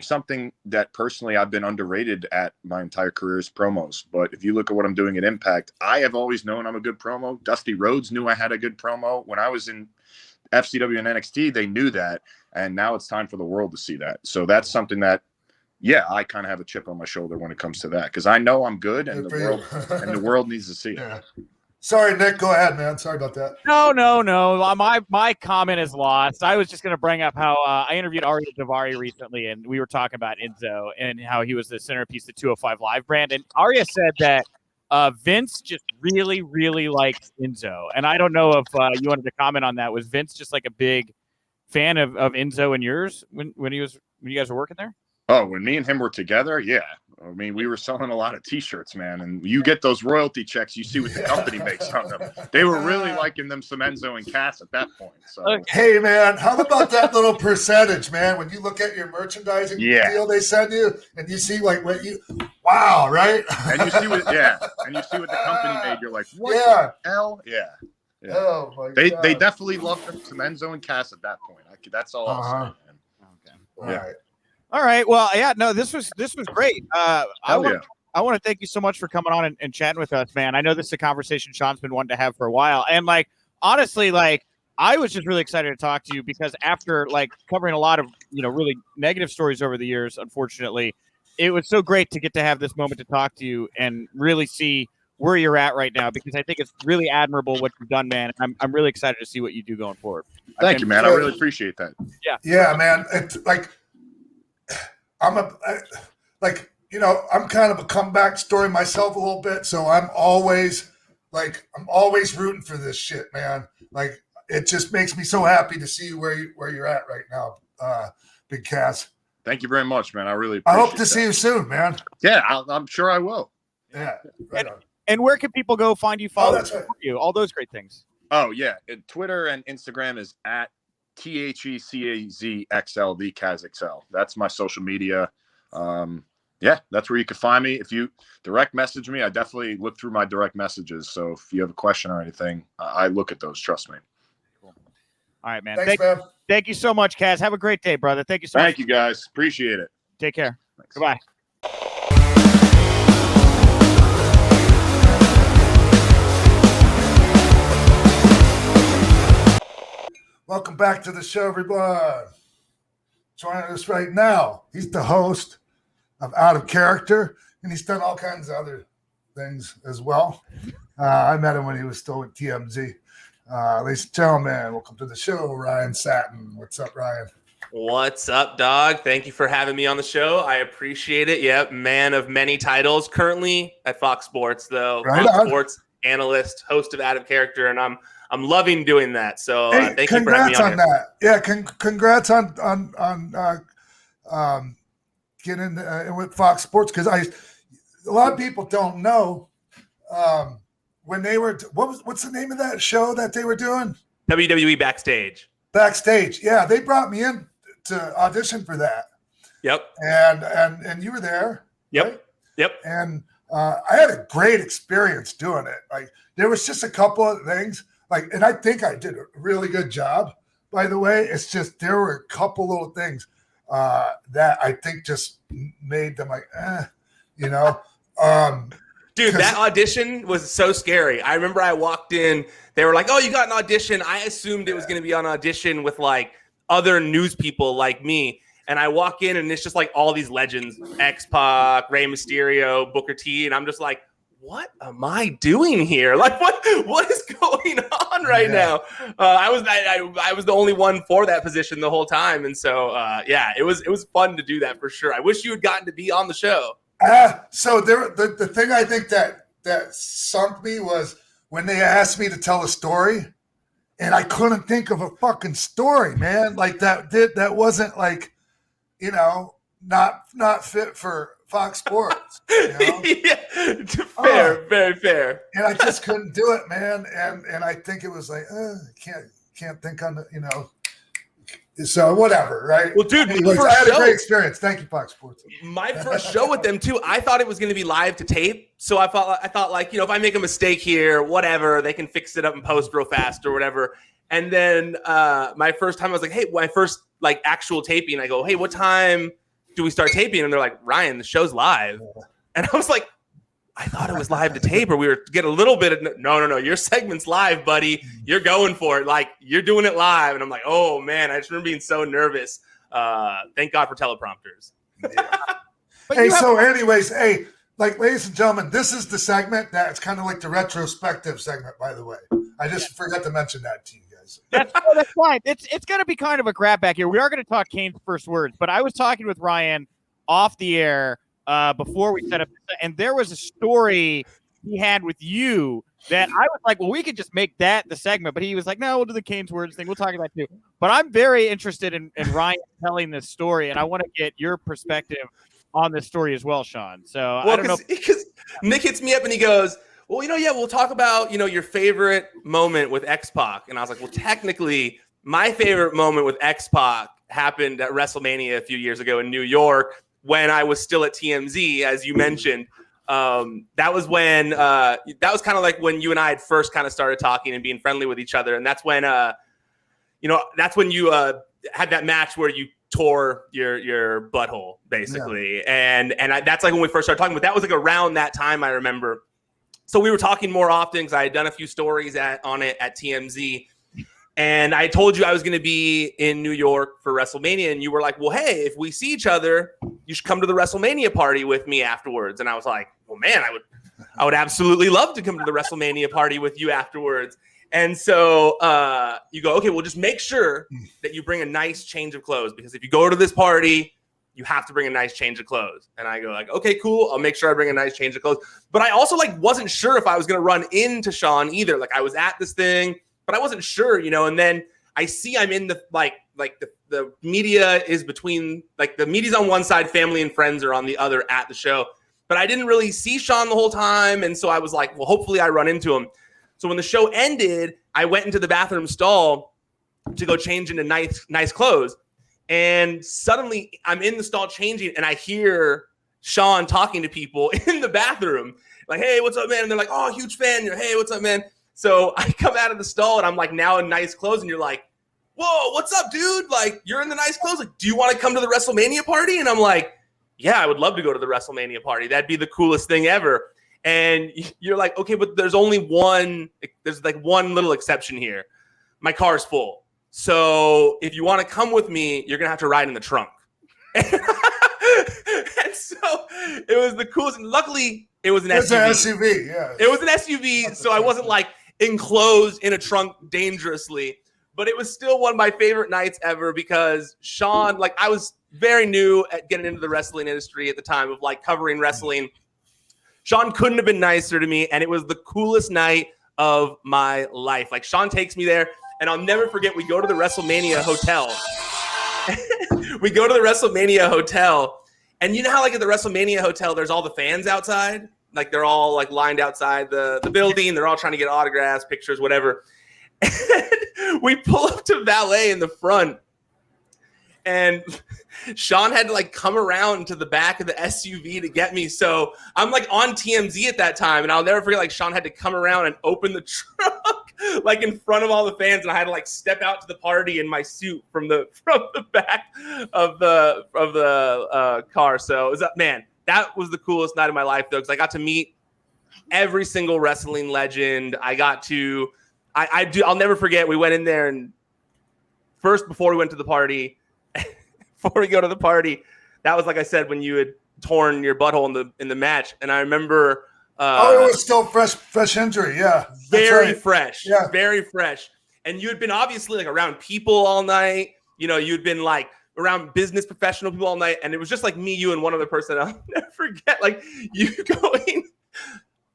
something that personally I've been underrated at my entire career is promos. But if you look at what I'm doing at Impact, I have always known I'm a good promo. Dusty Rhodes knew I had a good promo. When I was in FCW and NXT, they knew that, and now it's time for the world to see that. So that's something that, I kind of have a chip on my shoulder when it comes to that, because I know I'm good, and the world needs to see it. Yeah. Sorry, Nick. Go ahead, man. Sorry about that. No. My comment is lost. I was just going to bring up how I interviewed Arya Daivari recently, and we were talking about Enzo and how he was the centerpiece of 205 Live brand. And Arya said that Vince just really, really likes Enzo. And I don't know if you wanted to comment on that. Was Vince just like a big fan of Enzo and yours when you guys were working there? Oh, when me and him were together, yeah. I mean, we were selling a lot of T-shirts, man. And you get those royalty checks, you see what the company makes on them. They were really liking them some Enzo and Cass at that point. So, hey, man, how about that little percentage, man? When you look at your merchandising deal they send you, and you see like wow, right? And you see what the company made. You're like, what the hell? Yeah. Oh my God. They definitely loved them some Enzo and Cass at that point. That's all I'll say, man. Okay. All right. All right. Well, no, this was great. I want to thank you so much for coming on and chatting with us, man. I know this is a conversation Sean's been wanting to have for a while. And honestly, I was just really excited to talk to you because after covering a lot of, really negative stories over the years, unfortunately, it was so great to get to have this moment to talk to you and really see where you're at right now, because I think it's really admirable what you've done, man. I'm really excited to see what you do going forward. Thank you, man. I really appreciate that. Yeah. Yeah, man. It's I'm kind of a comeback story myself a little bit. So I'm always rooting for this shit, man. It just makes me so happy to see you where you're at right now, Big Cass. Thank you very much, man. I really appreciate I hope to see you soon, man. Yeah, I'm sure I will. Yeah. Right and where can people go find you, follow you, all those great things? Oh, yeah. Twitter and Instagram is at THECAZXL, the Cazxl. That's my social media. That's where you can find me. If you direct message me, I definitely look through my direct messages. So if you have a question or anything, I look at those. Trust me. Cool. All right, man. Thanks, man. Thank you so much, Kaz. Have a great day, brother. Thank you so much. Thank you, guys. Appreciate it. Take care. Thanks. Goodbye. Welcome back to the show, everyone. Joining us right now, he's the host of Out of Character, and he's done all kinds of other things as well. I met him when he was still with TMZ. Ladies and gentlemen, welcome to the show, Ryan Satin. What's up, Ryan? What's up, dog? Thank you for having me on the show. I appreciate it. Yep, man of many titles. Currently at Fox Sports, though. Right Fox on. Sports analyst, host of Out of Character, and I'm loving doing that. So thank you for having me congrats on that. Yeah, congrats on getting with Fox Sports, because a lot of people don't know when they were what's the name of that show that they were doing? WWE Backstage. Backstage. Yeah, they brought me in to audition for that. Yep. And you were there. Yep. Right? Yep. And I had a great experience doing it. Like there was just a couple of things, like, and I think I did a really good job. By the way, it's just there were a couple little things that I think just made them like, you know. Dude, that audition was so scary. I remember I walked in, they were like, "Oh, you got an audition." I assumed it was going to be an audition with like other news people like me. And I walk in and it's just like all these legends, X-Pac, Rey Mysterio, Booker T. And I'm just like, what am I doing here? Like, what is going on right now? I was the only one for that position the whole time. And so, it was fun to do that for sure. I wish you had gotten to be on the show. So the thing I think that sunk me was when they asked me to tell a story, and I couldn't think of a fucking story, man. Like that wasn't like, you know, not fit for Fox Sports. You know? Yeah, fair, very fair. And I just couldn't do it, man. And I think it was like, can't think on the, you know. So whatever, right? Well, dude, anyways, I had a great experience. Thank you, Fox Sports. My first show with them too, I thought it was going to be live to tape. So I thought like, you know, if I make a mistake here, whatever, they can fix it up and post real fast or whatever. And then my first time I was like, hey, my first like actual taping, I go, hey, what time do we start taping? And they're like, Ryan, the show's live. And I was like, I thought it was live to tape, or we were to get a little bit of no. Your segment's live, buddy. You're going for it. Like you're doing it live. And I'm like, oh man, I just remember being so nervous. Thank God for teleprompters. Yeah. Anyways, like ladies and gentlemen, this is the segment that's kind of like the retrospective segment, by the way. I just forgot to mention that to you guys. That's fine. It's going to be kind of a grab back here. We are going to talk Kane's first words, but I was talking with Ryan off the air before we set up, and there was a story he had with you that I was like, well, we could just make that the segment, but he was like, no, we'll do the Kane's words thing. We'll talk about it too. But I'm very interested in Ryan telling this story, and I want to get your perspective on this story as well, Sean. So I don't know. Because Nick hits me up and he goes, well, you know, yeah, we'll talk about, you know, your favorite moment with X-Pac. And I was like, well, technically, my favorite moment with X-Pac happened at WrestleMania a few years ago in New York when I was still at TMZ, as you mentioned. That was when that was kind of like when you and I had first kind of started talking and being friendly with each other. And that's when, you know, that's when you had that match where you tore your butthole, basically. Yeah. And that's like when we first started talking. But that was like around that time, I remember. So we were talking more often because I had done a few stories on it at TMZ. And I told you I was going to be in New York for WrestleMania. And you were like, well, hey, if we see each other, you should come to the WrestleMania party with me afterwards. And I was like, well, man, I would absolutely love to come to the WrestleMania party with you afterwards. And so you go, okay, well, just make sure that you bring a nice change of clothes, because if you go to this party, you have to bring a nice change of clothes. And I go like, okay, cool. I'll make sure I bring a nice change of clothes. But I also like wasn't sure if I was going to run into Sean either. Like I was at this thing, but I wasn't sure, you know. And then I see I'm in the the media is between, like the media's on one side, family and friends are on the other at the show. But I didn't really see Sean the whole time. And so I was like, well, hopefully I run into him. So when the show ended, I went into the bathroom stall to go change into nice clothes. And suddenly I'm in the stall changing and I hear Sean talking to people in the bathroom. Like, hey, what's up, man? And they're like, oh, huge fan. You're, hey, what's up, man? So I come out of the stall and I'm like now in nice clothes. And you're like, whoa, what's up, dude? Like, you're in the nice clothes. Like, do you want to come to the WrestleMania party? And I'm like, yeah, I would love to go to the WrestleMania party. That'd be the coolest thing ever. And you're like, okay, but there's one little exception here. My car's full. So if you want to come with me, you're going to have to ride in the trunk. And so it was the coolest. And luckily, it was an SUV. It's an SUV, yeah. It was an SUV, so I wasn't like enclosed in a trunk dangerously. But it was still one of my favorite nights ever because Sean, like I was very new at getting into the wrestling industry at the time of like covering wrestling. Sean couldn't have been nicer to me, and it was the coolest night of my life. Like Sean takes me there, and I'll never forget, we go to the WrestleMania hotel. We go to the WrestleMania hotel, and you know how like at the WrestleMania hotel, there's all the fans outside? Like they're all like lined outside the building. They're all trying to get autographs, pictures, whatever. And we pull up to valet in the front, And Sean had to like come around to the back of the SUV to get me. So I'm like on TMZ at that time. And I'll never forget, like Sean had to come around and open the truck like in front of all the fans. And I had to like step out to the party in my suit from the back of the car. So it was, man, that was the coolest night of my life though. Cause I got to meet every single wrestling legend. I'll never forget. We went in there and first, before we went to the party, before we go to the party, that was like I said when you had torn your butthole in the match, and I remember. It was still fresh injury, yeah. Very fresh, yeah, very fresh. And you had been obviously like around people all night. You know, you'd been like around business professional people all night, and it was just like me, you, and one other person. I'll never forget, like you going.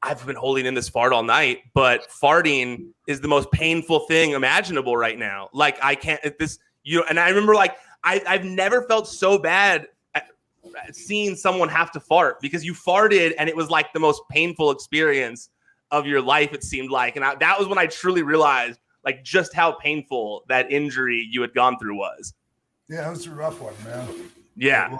I've been holding in this fart all night, but farting is the most painful thing imaginable right now. Like I can't and I remember like I've never felt so bad at seeing someone have to fart because you farted and it was like the most painful experience of your life. It seemed like, and that was when I truly realized like just how painful that injury you had gone through was. Yeah, it was a rough one, man. Yeah.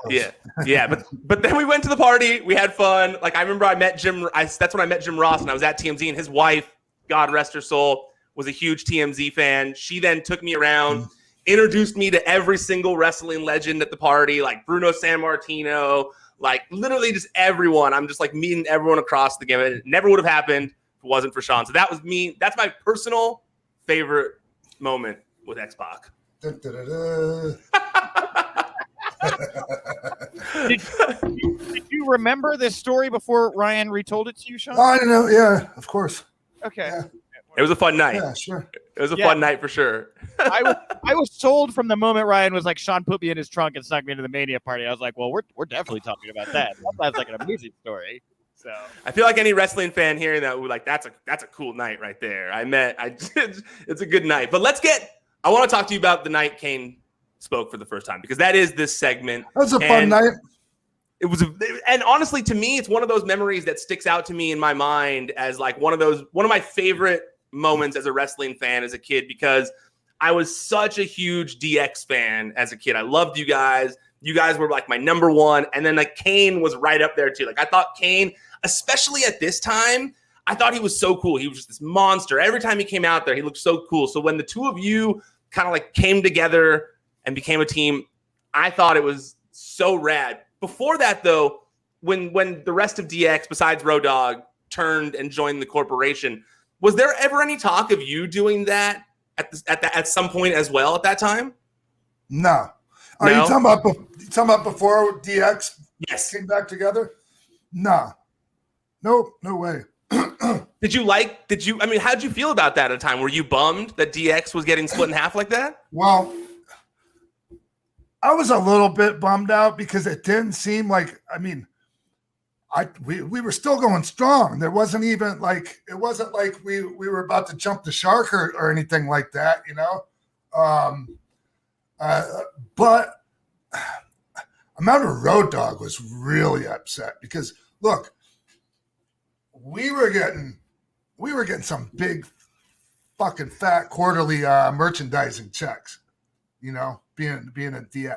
But then we went to the party. We had fun. Like I remember I met Jim. That's when I met Jim Ross, and I was at TMZ. And his wife, God rest her soul, was a huge TMZ fan. She then took me around, introduced me to every single wrestling legend at the party, like Bruno Sammartino, like literally just everyone. I'm just like meeting everyone across the game. It never would have happened if it wasn't for Sean. So that was me. That's my personal favorite moment with X-Pac. Did you remember this story before Ryan retold it to you, Sean? Oh, I don't know. Yeah, of course. Okay. Yeah. It was a fun night. Yeah, sure. It was a fun night for sure. I was sold from the moment Ryan was like, Sean put me in his trunk and snuck me into the Mania party. I was like, well, we're definitely talking about that. That's like an amazing story. So I feel like any wrestling fan hearing that would like, that's a cool night right there. It's a good night. But I want to talk to you about the night Kane spoke for the first time because that is this segment. That was a fun night. It was, and honestly, to me, it's one of those memories that sticks out to me in my mind as like one of my favorite moments as a wrestling fan as a kid because I was such a huge DX fan as a kid. I loved you guys. You guys were like my number one, and then like Kane was right up there too. Like I thought Kane, especially at this time, I thought he was so cool. He was just this monster. Every time he came out there, he looked so cool. So when the two of you kind of like came together and became a team, I thought it was so rad. Before that, though, when the rest of DX, besides Road Dogg, turned and joined the corporation, was there ever any talk of you doing that at some point as well at that time? No. Are you talking about before DX came back together? No. No way. Did you, how'd you feel about that at a time? Were you bummed that DX was getting split in half like that? Well, I was a little bit bummed out because it didn't seem like, we were still going strong. There wasn't even like, it wasn't like we were about to jump the shark or anything like that, you know? But I remember Road Dogg was really upset because look, we were getting some big fucking fat quarterly merchandising checks, you know, being a DX.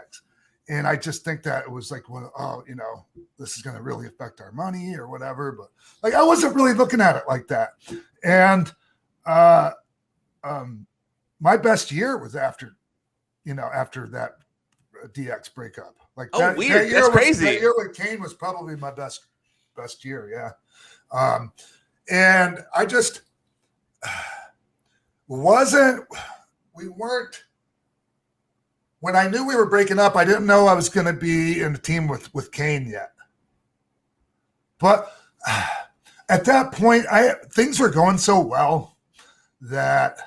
And I just think that it was like, well, you know, this is going to really affect our money or whatever. But like, I wasn't really looking at it like that. And my best year was after that DX breakup. Like, weird. That's crazy. That year with Kane was probably my best year. Yeah. And I just we weren't. When I knew we were breaking up, I didn't know I was going to be in a team with Kane yet. But at that point, things were going so well that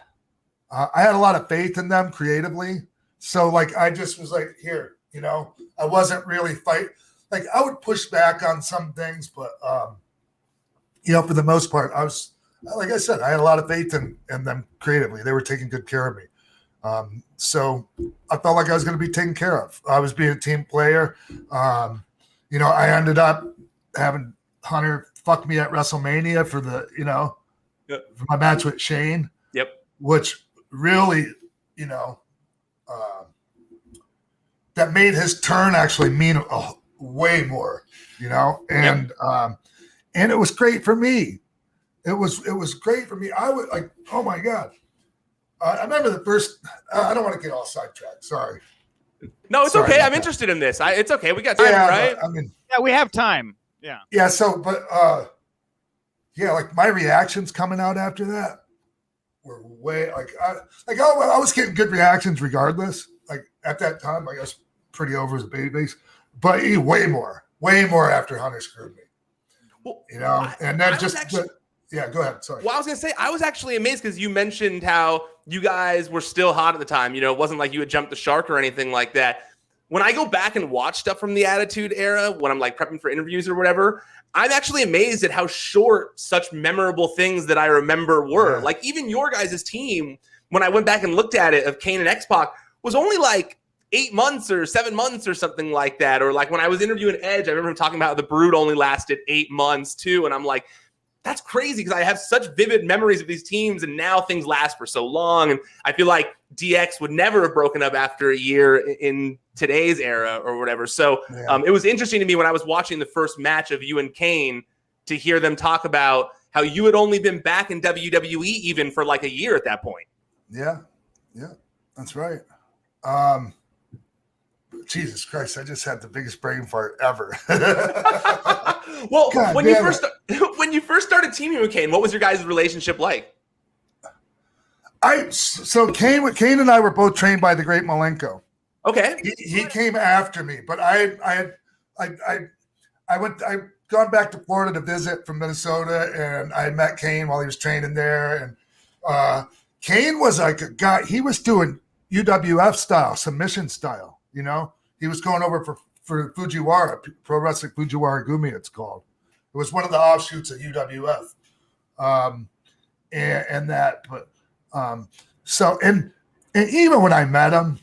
I had a lot of faith in them creatively. So, like, I just was like, here, you know, I wasn't really fighting. Like, I would push back on some things, but, you know, for the most part, I was, like I said, I had a lot of faith in them creatively. They were taking good care of me. So I felt like I was going to be taken care of. I was being a team player. You know, I ended up having Hunter fuck me at WrestleMania for for my match with Shane. Yep. Which really, you know, that made his turn actually mean way more, you know, and it was great for me. It was great for me. I was like, oh my God. I remember the first, I don't want to get all sidetracked. Sorry. No, it's okay. I'm interested in this. It's okay. We got time, right? I mean, yeah, we have time. Yeah. Yeah. So, but yeah, like my reactions coming out after that were way I was getting good reactions regardless. Like at that time, like I was pretty over as a babyface, but way more after Hunter screwed me. Well, you know, and then yeah, go ahead. Sorry. Well, I was going to say, I was actually amazed because you mentioned how you guys were still hot at the time. You know, it wasn't like you had jumped the shark or anything like that. When I go back and watch stuff from the Attitude Era, when I'm like prepping for interviews or whatever, I'm actually amazed at how short such memorable things that I remember were. Yeah. Like even your guys' team, when I went back and looked at it of Kane and X-Pac, was only like 8 months or 7 months or something like that. Or like when I was interviewing Edge, I remember him talking about the Brood only lasted 8 months too. And I'm like, that's crazy because I have such vivid memories of these teams and now things last for so long. And I feel like DX would never have broken up after a year in today's era or whatever. So it was interesting to me when I was watching the first match of you and Kane to hear them talk about how you had only been back in WWE even for like a year at that point. Yeah. Yeah, that's right. Jesus Christ, I just had the biggest brain fart ever. Well, when you first started teaming with Kane, what was your guys' relationship like? So Kane and I were both trained by the great Malenko. Okay. He came after me, but I'd gone back to Florida to visit from Minnesota, and I met Kane while he was training there. And Kane was like a guy, he was doing UWF style, submission style, you know? He was going over for Fujiwara, Pro Wrestling Fujiwara Gumi, it's called. It was one of the offshoots of UWF. And that, but so and even when I met him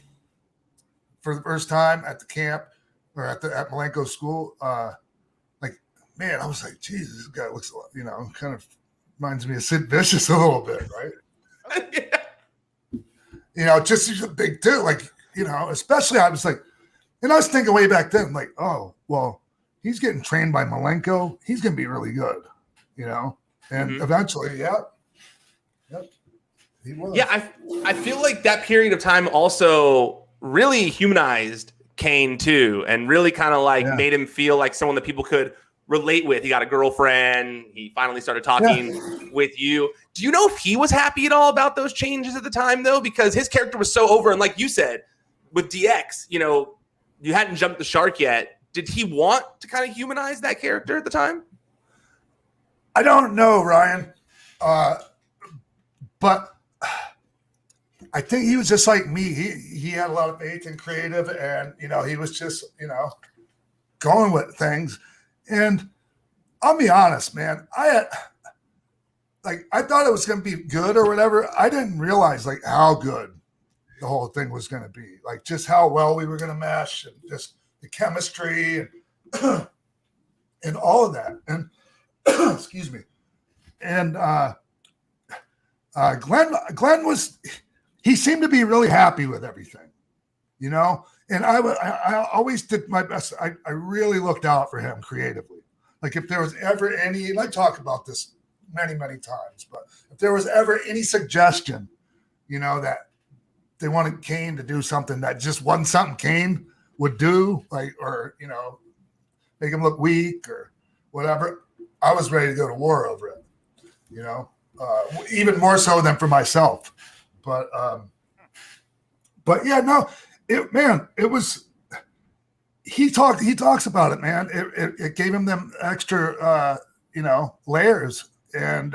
for the first time at the camp or at Malenko's school, like, man, I was like, Jesus, this guy looks, you know, kind of reminds me of Sid Vicious a little bit, right? Yeah. You know, just he's a big dude, like, you know, especially I was like, and I was thinking way back then, like, oh, well, he's getting trained by Malenko. He's going to be really good, you know? And eventually, yep, he was. Yeah, I feel like that period of time also really humanized Kane, too, and really kind of like made him feel like someone that people could relate with. He got a girlfriend. He finally started talking with you. Do you know if he was happy at all about those changes at the time, though? Because his character was so over. And like you said, with DX, you know, you hadn't jumped the shark yet. Did he want to kind of humanize that character at the time? I don't know, Ryan. But I think he was just like me. He had a lot of faith in creative, and, you know, he was just, you know, going with things. And I'll be honest, man, I thought it was going to be good or whatever. I didn't realize like how good the whole thing was going to be, like just how well we were going to mesh and just the chemistry and and all of that. And excuse me. And Glenn he seemed to be really happy with everything, you know. And I always did my best. I really looked out for him creatively. Like if there was ever any, and I talk about this many times, but if there was ever any suggestion, you know, that they wanted Kane to do something that just wasn't something Kane would do, like, or, you know, make him look weak or whatever, I was ready to go to war over it, you know, even more so than for myself. But yeah, no, it was, he talks about it, man. It gave him them extra, you know, layers and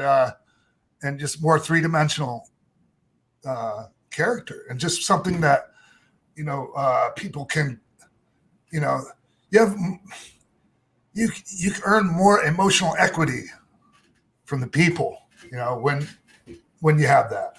just more three-dimensional, character, and just something that, you know, people can, you know, you can earn more emotional equity from the people, you know, when you have that.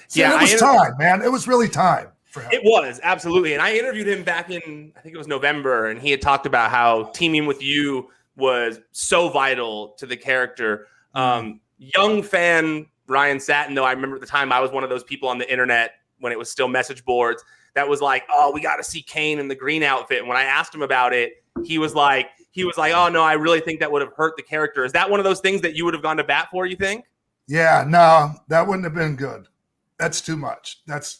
So it was time, man. It was really time for him. It was, absolutely. And I interviewed him back in, I think it was November, and he had talked about how teaming with you was so vital to the character. Young fan Ryan Satin, though, I remember at the time I was one of those people on the internet when it was still message boards that was like, oh, we got to see Kane in the green outfit. And when I asked him about it, he was like, oh no, I really think that would have hurt the character. Is that one of those things that you would have gone to bat for, you think? Yeah, no, that wouldn't have been good. That's too much. That's,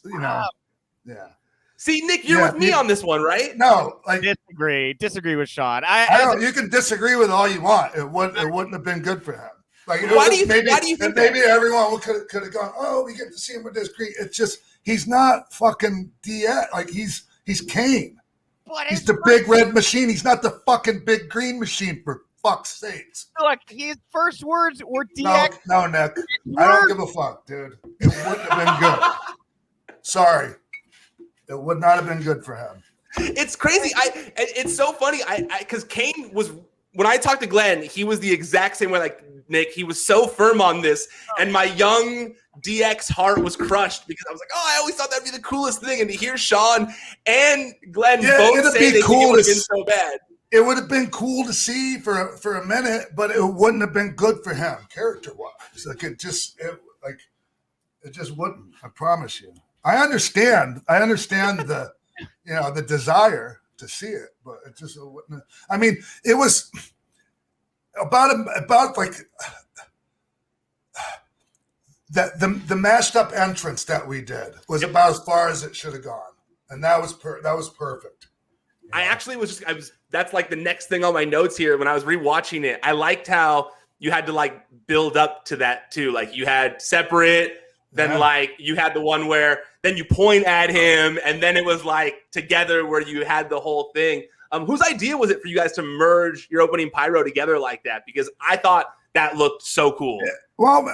yeah. See, Nick, you're with me on this one, right? No, like disagree with Sean. I don't. You can disagree with all you want. It wouldn't have been good for him. Like, why do you think maybe everyone could have gone, oh, we get to see him with this green. It's just he's not fucking DX. Like he's Kane. He's the big red machine. He's not the fucking big green machine, for fuck's sakes. Look, his first words were DX. No, Nick. I don't give a fuck, dude. It wouldn't have been good. Sorry. It would not have been good for him. It's crazy. It's so funny. Because Kane was, when I talked to Glenn, he was the exact same way. Like Nick, he was so firm on this, and my young DX heart was crushed because I was like, oh, I always thought that'd be the coolest thing. And to hear Sean and Glenn both say they think it would have been so bad. It would have been cool to see for a minute, but it wouldn't have been good for him character-wise. Like it just wouldn't. I promise you. I understand the, the desire to see it, but it just wouldn't. I mean, it was about like that. The mashed up entrance that we did was about as far as it should have gone, and that was perfect. I actually that's like the next thing on my notes here. When I was rewatching it, I liked how you had to like build up to that too. Like you had separate, then like you had the one where then you point at him, and then it was like together where you had the whole thing. Whose idea was it for you guys to merge your opening pyro together like that? Because I thought that looked so cool. Well,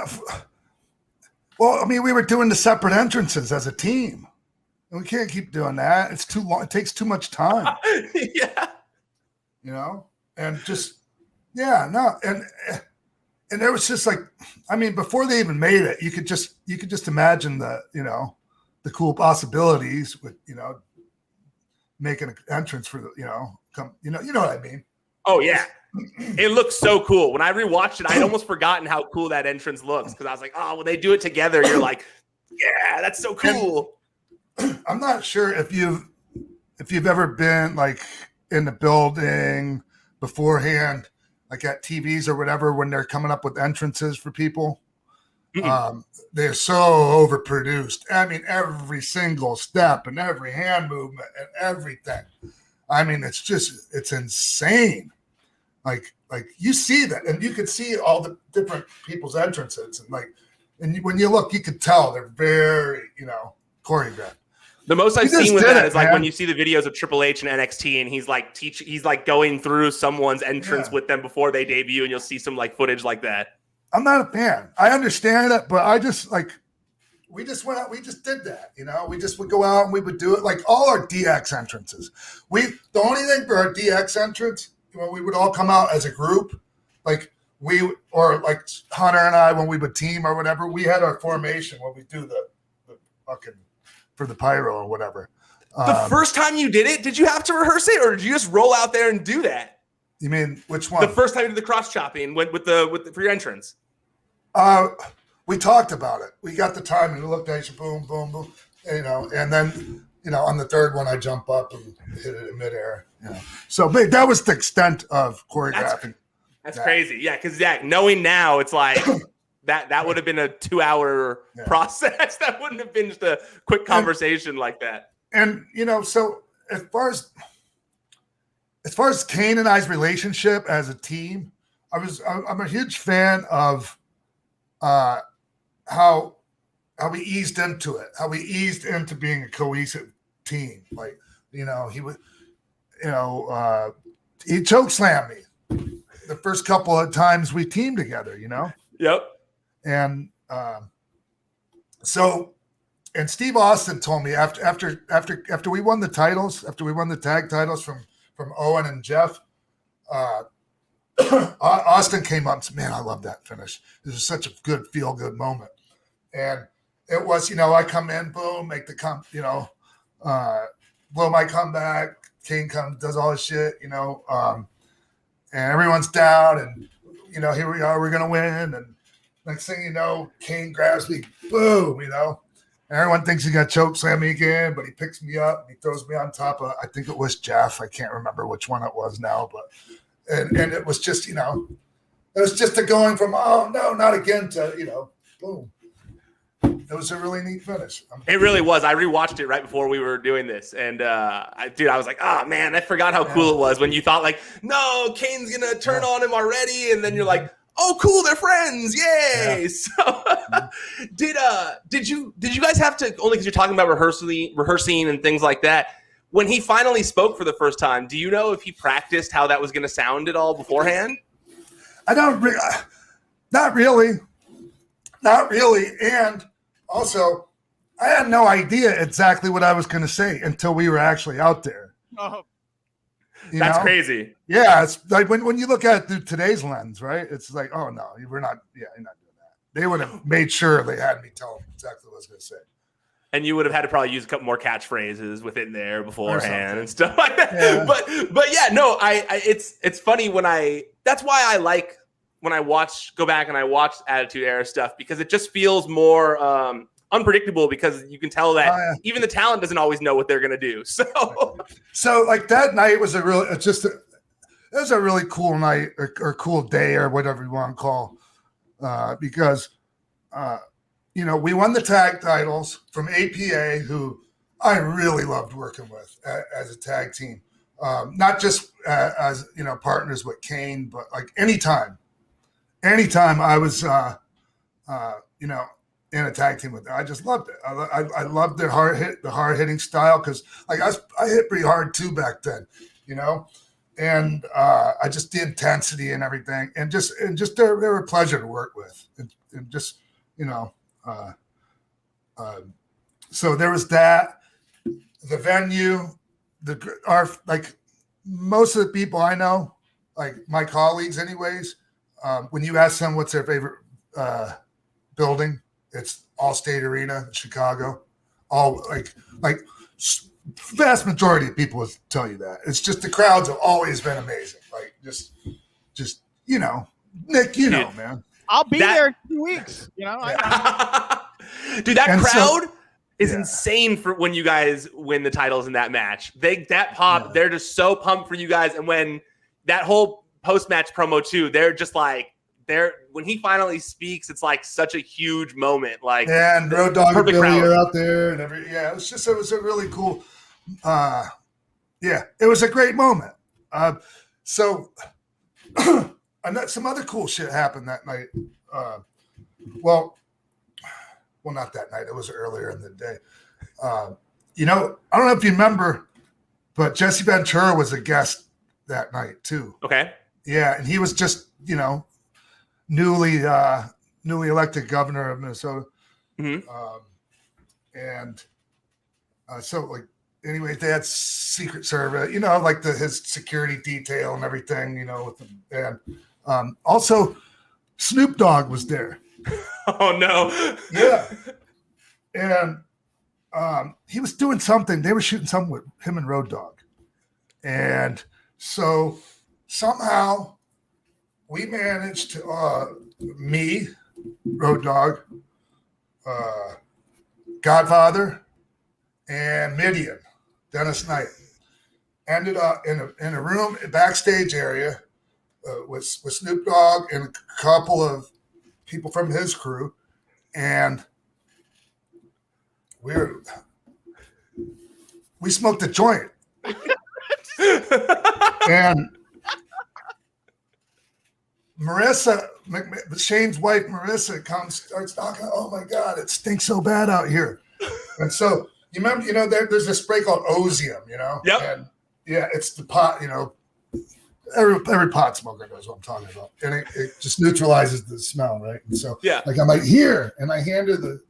I mean, we were doing the separate entrances as a team. We can't keep doing that. It's too long. It takes too much time. Yeah. And just, and it was just like, I mean, before they even made it, you could just imagine the cool possibilities with, making an entrance for the, you know what I mean? Oh yeah. It looks so cool. When I rewatched it, I'd almost forgotten how cool that entrance looks. Cause I was like, oh, when they do it together, you're like, yeah, that's so cool. And I'm not sure if you've ever been like in the building beforehand, like at TVs or whatever, when they're coming up with entrances for people. They're so overproduced. I mean, every single step and every hand movement and everything. I mean, it's insane. Like you see that, and you could see all the different people's entrances, and when you look, you could tell they're very, choreographed. The most I've seen with that is like when you see the videos of Triple H and NXT, and he's like going through someone's entrance with them before they debut, and you'll see some like footage like that. I'm not a fan. I understand it, but I just we just went out, we just did that, we just would go out and we would do it like all our DX entrances. The only thing for our DX entrance, we would all come out as a group, like like Hunter and I, when we would team or whatever, we had our formation when we do the fucking for the pyro or whatever. The first time you did it, did you have to rehearse it, or did you just roll out there and do that? You mean which one? The first time you did the cross chopping with the for your entrance. We talked about it. We got the time and we looked at each, boom, boom, boom, and then on the third one I jump up and hit it in midair. So that was the extent of choreographing. That's crazy. Yeah, because knowing now, it's like that would have been a 2-hour process. That wouldn't have been just a quick conversation like that. And so as far as Kane and I's relationship as a team, I'm a huge fan of how we eased into it, how we eased into being a cohesive team. Like, he would, he choke slammed me the first couple of times we teamed together, Yep. And and Steve Austin told me after we won the titles, after we won the tag titles from Owen and Jeff, Austin came up and said, man, I love that finish. This was such a good feel-good moment. And it was, I come in, boom, make the blow my comeback. Kane comes, does all his shit, and everyone's down, and here we are, we're gonna win. And next thing you know, Kane grabs me, boom, Everyone thinks he's going to choke slam me again, but he picks me up and he throws me on top of, I think it was Jeff. I can't remember which one it was now, but and it was just, it was just a going from, oh, no, not again to, boom. It was a really neat finish. It really was. I rewatched it right before we were doing this. And, I was like, oh, man, I forgot how cool it was when you thought, like, no, Kane's going to turn on him already. And then you're like, oh, cool, they're friends. Yay. Yeah. So did you guys have to, only because you're talking about rehearsing and things like that, when he finally spoke for the first time, do you know if he practiced how that was going to sound at all beforehand? Not really. And also, I had no idea exactly what I was going to say until we were actually out there. Oh, that's crazy. Yeah, it's like when you look at it through today's lens, right? It's like, oh no, we're not. Yeah, you're not doing that. They would have made sure they had me tell them exactly what I was going to say. And you would have had to probably use a couple more catchphrases within there beforehand and stuff like that. Yeah. But yeah, no, it's funny that's why I like when I go back and I watch Attitude Era stuff, because it just feels more unpredictable, because you can tell that even the talent doesn't always know what they're going to do. So like that night was it was a really cool night or cool day or whatever you want to call, because, we won the tag titles from APA, who I really loved working with as a tag team. Not just as, partners with Kane, but like anytime I was, in a tag team with them, I just loved it. I loved their hard hitting style, because like I hit pretty hard too back then, and I just the intensity and everything, and just they were a pleasure to work with, and just so there was that, the venue, like most of the people I know, like my colleagues, anyways. When you ask them what's their favorite building, it's Allstate Arena in Chicago. All like vast majority of people will tell you that. It's just the crowds have always been amazing. Like just Nick, man. I'll be there in 2 weeks. Dude, that crowd is insane for when you guys win the titles in that match. That pop, they're just so pumped for you guys. And when that whole post-match promo too, they're just like, when he finally speaks, it's like such a huge moment. Like, and Road Dogg and Billy are out there, and it was a really cool. It was a great moment. So, some other cool shit happened that night. Well, not that night. It was earlier in the day. I don't know if you remember, but Jesse Ventura was a guest that night too. Okay. Yeah, and he was just newly elected governor of Minnesota. Mm-hmm. So like, anyway, they had Secret Service, like his security detail and everything, with them. And also Snoop Dogg was there. Oh no. Yeah. And he was doing something. They were shooting something with him and Road Dogg. And so somehow we managed to, me, Road Dogg, Godfather, and Midian, Dennis Knight, ended up in a room, a backstage area with Snoop Dogg and a couple of people from his crew, and we smoked a joint. And Marissa, Shane's wife, Marissa, starts talking. Oh my God, it stinks so bad out here. And so you remember, there's a spray called Ozium, Yep. And it's the pot, every pot smoker knows what I'm talking about. And it just neutralizes the smell, right? And so like I'm like, here, and I hand her the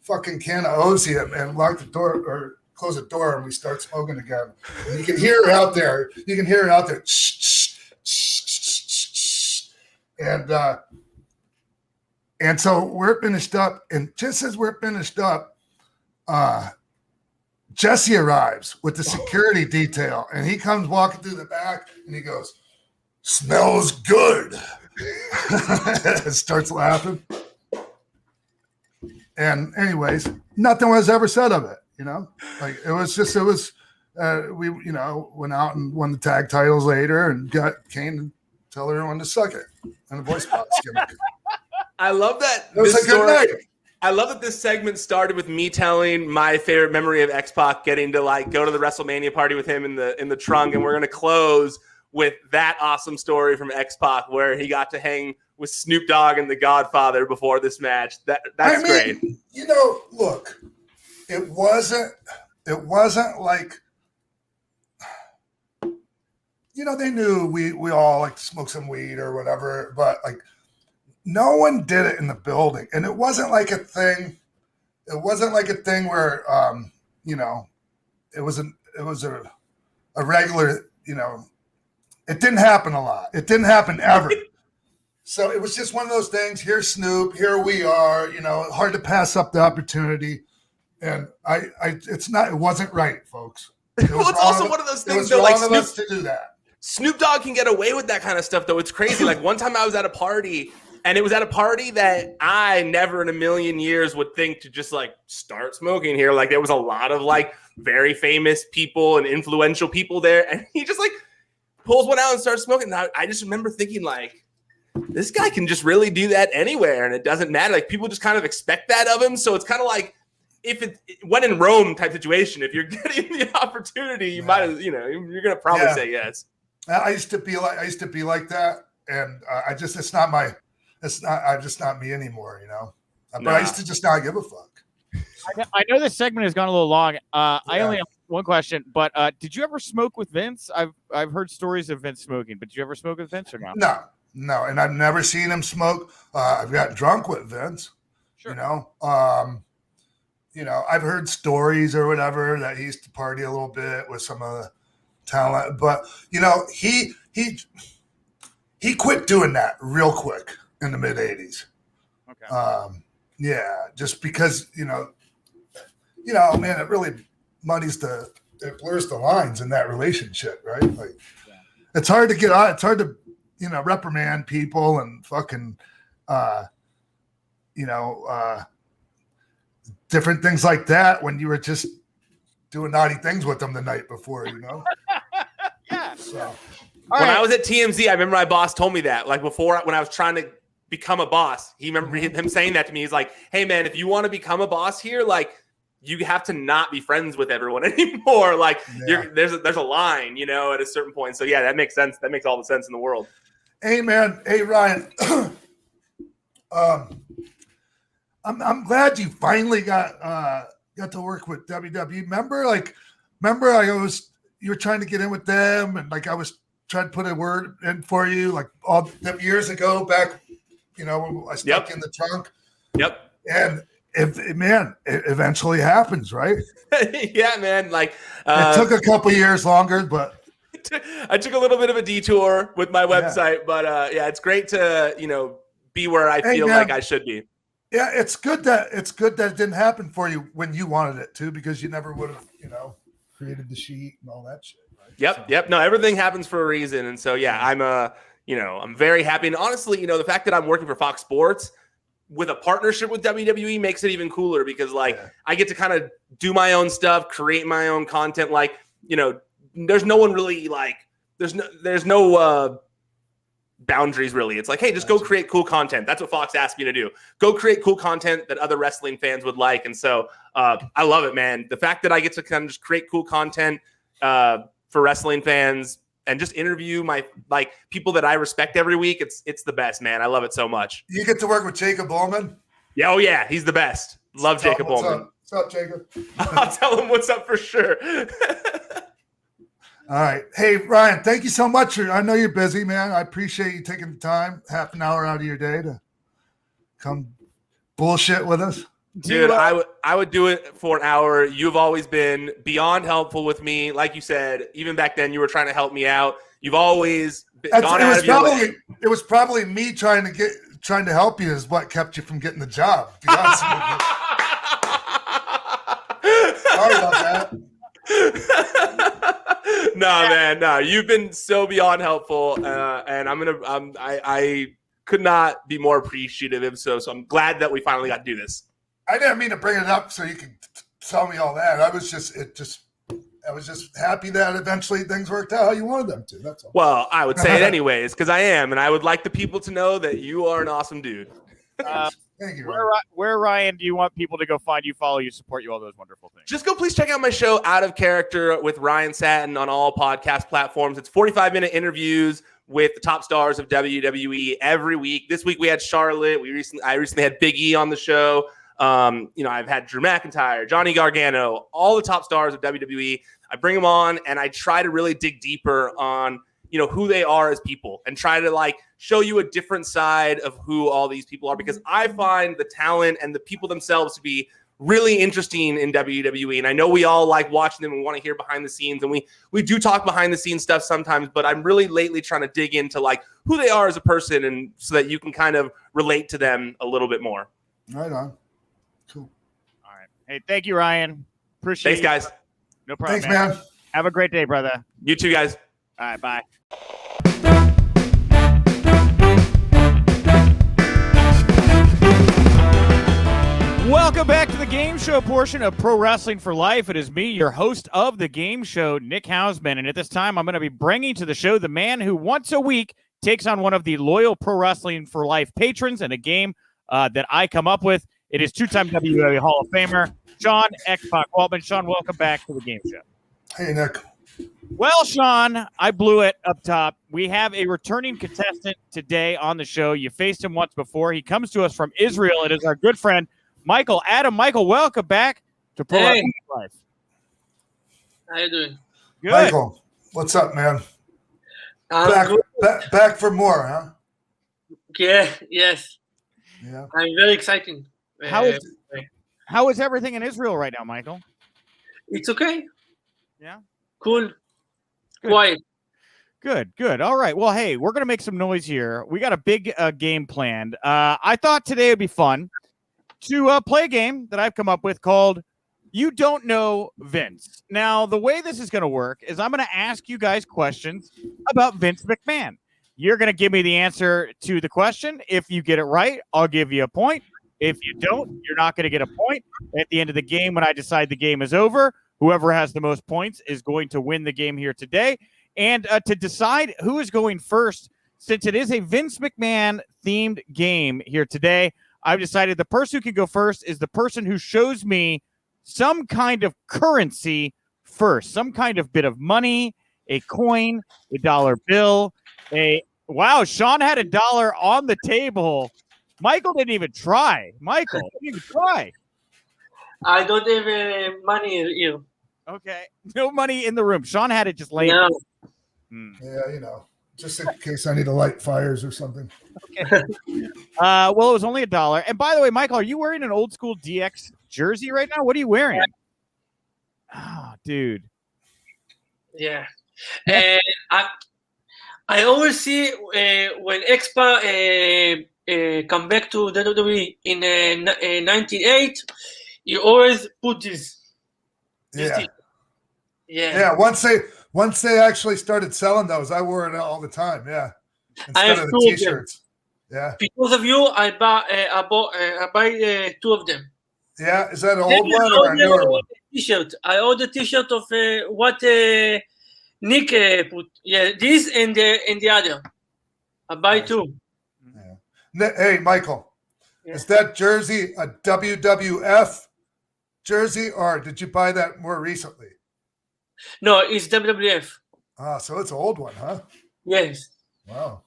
fucking can of Ozium and lock the door or close the door, and we start smoking again. And you can hear her out there. And so we're finished up, and just as we're finished up, Jesse arrives with the security detail, and he comes walking through the back, and he goes, "Smells good." Starts laughing. And anyways, nothing was ever said of it. Like it was. We went out and won the tag titles later and got Kane to tell everyone to suck it and a voice box gimmick. I love that. It was a good night. I love that this segment started with me telling my favorite memory of X-Pac getting to like go to the WrestleMania party with him in the trunk, and we're gonna close with that awesome story from X-Pac where he got to hang with Snoop Dogg and The Godfather before this match. That's great. Look, it wasn't like they knew we all like to smoke some weed or whatever, but like no one did it in the building, and it wasn't like a thing. It wasn't like a thing where it was a regular. It didn't happen a lot. It didn't happen ever. So it was just one of those things. Here's Snoop. Here we are. Hard to pass up the opportunity. And it wasn't right, folks. It's also one of those things though, like Snoop to do that. Snoop Dogg can get away with that kind of stuff though. It's crazy. Like one time I was at a party, and it was at a party that I never in a million years would think to just like start smoking here. Like there was a lot of like very famous people and influential people there, and he just like pulls one out and starts smoking. And I just remember thinking like, this guy can just really do that anywhere, and it doesn't matter. Like people just kind of expect that of him. So it's kind of like if it when in Rome type situation. If you're getting the opportunity, you might as you're gonna probably say yes. I used to be like that, and I'm just not me anymore. But I used to just not give a fuck. I know this segment has gone a little long. I only have one question, but did you ever smoke with Vince? I've heard stories of Vince smoking, but did you ever smoke with Vince or not? No, and I've never seen him smoke. I've got drunk with Vince. Sure. I've heard stories or whatever that he used to party a little bit with some of the talent, but he quit doing that real quick in the mid '80s. Okay. Just because man, it really it blurs the lines in that relationship, right? Like, it's hard to get on. It's hard to reprimand people and fucking different things like that when you were just doing naughty things with them the night before, Yeah. So. When I was at TMZ, I remember my boss told me that. Like before, when I was trying to become a boss, he remember him saying that to me. He's like, "Hey man, if you want to become a boss here, like you have to not be friends with everyone anymore. Like there's a line, at a certain point." So yeah, that makes sense. That makes all the sense in the world. Hey man, hey Ryan, I'm glad you finally got to work with WWE. Remember you were trying to get in with them, and like I was trying to put a word in for you, like all them years ago back, when I stuck in the trunk. Yep. And it eventually happens, right? Yeah, man. Like it took a couple years longer, but I took a little bit of a detour with my website, but it's great to be where I feel like I should be. Yeah, it's good that it didn't happen for you when you wanted it to, because you never would have, created the sheet and all that shit. Right? Yep. No, everything happens for a reason, and so I'm very happy. And honestly, the fact that I'm working for Fox Sports with a partnership with WWE makes it even cooler because, I get to kind of do my own stuff, create my own content. There's no one really there's no boundaries really. It's like, hey, just go create cool content. That's what Fox asked me to do. Go create cool content that other wrestling fans would like. And so I love it, man. The fact that I get to kind of just create cool content for wrestling fans and just interview my people that I respect every week. It's the best, man. I love it so much. You get to work with Jacob Ullman. Yeah, oh yeah, he's the best. Love Jacob Ullman. What's up, Jacob? I'll tell him what's up for sure. All right. Hey, Ryan, thank you so much. I know you're busy, man. I appreciate you taking the time, half an hour out of your day to come bullshit with us. Dude, I would do it for an hour. You've always been beyond helpful with me. Like you said, even back then you were trying to help me out. You've always gone out of your way. It was probably me trying to help you is what kept you from getting the job. To be honest with you. Sorry about that. No, man, no. You've been so beyond helpful, and I could not be more appreciative. So I'm glad that we finally got to do this. I didn't mean to bring it up so you could tell me all that. I was just happy that eventually things worked out how you wanted them to. That's all. Well, I would say it anyways because I am, and I would like the people to know that you are an awesome dude. Thank you. Where, Ryan, do you want people to go find you, follow you, support you, all those wonderful things? Just go please check out my show, Out of Character, with Ryan Satin on all podcast platforms. It's 45-minute interviews with the top stars of WWE every week. This week we had Charlotte. I recently had Big E on the show. I've had Drew McIntyre, Johnny Gargano, all the top stars of WWE. I bring them on and I try to really dig deeper on, who they are as people and try to show you a different side of who all these people are, because I find the talent and the people themselves to be really interesting in WWE. And I know we all like watching them and want to hear behind the scenes. And we do talk behind the scenes stuff sometimes, but I'm really lately trying to dig into who they are as a person, and so that you can kind of relate to them a little bit more. Right on. Cool. All right. Hey, thank you, Ryan. Appreciate Thanks, guys. No problem. Thanks, man. Have a great day, brother. You too, guys. All right, bye. Welcome back to the game show portion of Pro Wrestling for Life. It is me, your host of the game show, Nick Hausman. And at this time, I'm going to be bringing to the show the man who once a week takes on one of the loyal Pro Wrestling for Life patrons in a game that I come up with. It is two-time WWE Hall of Famer, Sean X-Pac Waltman. Sean, welcome back to the game show. Hey, Nick. Well, Sean, I blew it up top. We have a returning contestant today on the show. You faced him once before. He comes to us from Israel. It is our good friend, Michael. Michael, welcome back to Pro Wrestling for Life. How you doing? Good. Michael, what's up, man? Back for more, huh? Yeah, yes. Yeah. I'm very excited. How is everything in Israel right now, Michael? It's okay. Yeah. Cool. Good. Quiet. Good. All right. Well, hey, we're going to make some noise here. We got a big game planned. I thought today would be fun to play a game that I've come up with called You Don't Know Vince. Now, the way this is going to work is I'm going to ask you guys questions about Vince McMahon. You're going to give me the answer to the question. If you get it right, I'll give you a point. If you don't, you're not going to get a point. At the end of the game, when I decide the game is over, whoever has the most points is going to win the game here today. And to decide who is going first, since it is a Vince McMahon themed game here today, I've decided the person who can go first is the person who shows me some kind of currency first, some kind of bit of money, a coin, a dollar bill, wow, Sean had $1 on the table. Michael didn't even try. Michael didn't even try. I don't have money here. Okay. No money in the room. Sean had it just laying. No. Yeah, just in case I need to light fires or something. Okay. Well, it was only $1. And by the way, Michael, are you wearing an old school DX jersey right now? What are you wearing? Oh, dude. Yeah. And I always see when X-Pac come back to WWE in 98, you always put this. Yeah. Yeah. Once they actually started selling those, I wore it all the time. Yeah. I Instead have of two the of them. t-shirts. Yeah. Because of you, I buy two of them. Yeah. Is that an old one or a newer one? T-shirt. I ordered T-shirt of what Nick put. Yeah, this and the other. I buy two. Yeah. Hey, Michael, is that jersey a WWF jersey, or did you buy that more recently? No, it's WWF. Ah, so it's an old one, huh? Yes. Wow.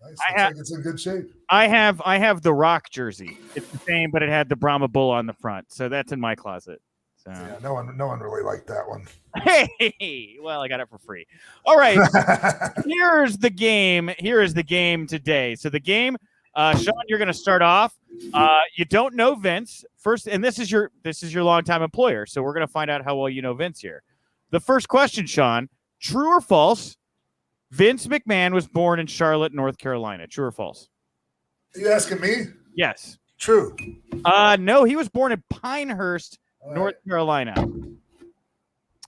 Nice. Looks like it's in good shape. I have the Rock jersey. It's the same, but it had the Brahma Bull on the front. So that's in my closet. So. Yeah, no one really liked that one. Hey, well, I got it for free. All right. Here's the game. Here is the game today. So the game, Sean, you're going to start off. You don't know Vince first, and this is your longtime employer. So we're going to find out how well you know Vince here. The first question, Sean, true or false? Vince McMahon was born in Charlotte, North Carolina. True or false? Are you asking me? Yes. True. No, he was born in Pinehurst, North Carolina.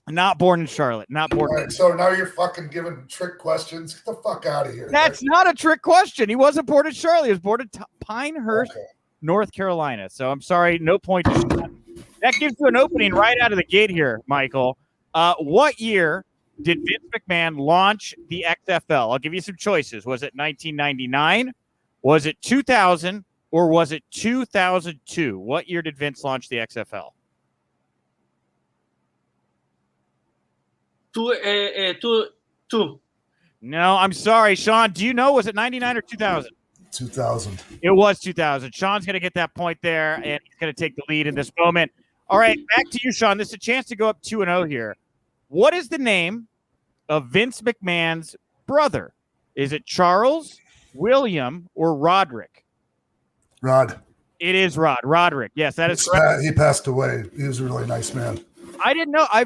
Not born in Charlotte. Not born. All right, so now you're fucking giving trick questions. Get the fuck out of here. That's not a trick question. He wasn't born in Charlotte. He was born in Pinehurst, North Carolina. So I'm sorry, no point. That gives you an opening right out of the gate here, Michael. What year did Vince McMahon launch the XFL? I'll give you some choices. Was it 1999? Was it 2000? Or was it 2002? What year did Vince launch the XFL? Two. No, I'm sorry, Sean. Do you know? Was it 99 or 2000? 2000. It was 2000. Sean's going to get that point there, and he's going to take the lead in this moment. All right, back to you, Sean. This is a chance to go up 2-0 here. What is the name of Vince McMahon's brother? Is it Charles, William, or Roderick? Rod. It is Roderick. Yes, that is correct. He passed away. He was a really nice man. I didn't know. I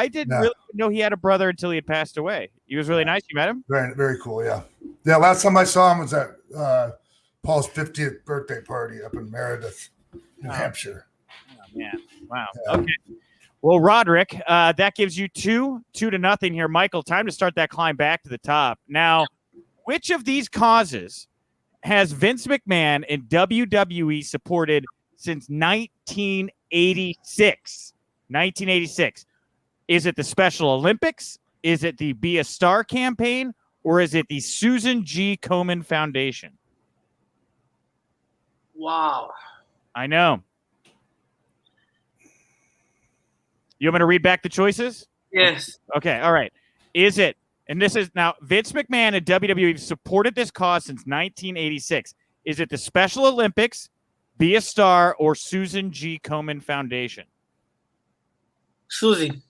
didn't really know he had a brother until he had passed away. He was really nice. You met him? Very, very cool. Yeah. Yeah. Last time I saw him was at Paul's 50th birthday party up in Meredith, New Hampshire. Oh, man. Wow. Yeah. Okay. Well, Roderick, that gives you 2-0 here. Michael, time to start that climb back to the top. Now, which of these causes has Vince McMahon and WWE supported since 1986? 1986. Is it the Special Olympics? Is it the Be a Star campaign? Or is it the Susan G. Komen Foundation? Wow. I know. You want me to read back the choices? Yes. Okay, all right. Is it, and this is now, Vince McMahon and WWE supported this cause since 1986. Is it the Special Olympics, Be a Star, or Susan G. Komen Foundation? Susie.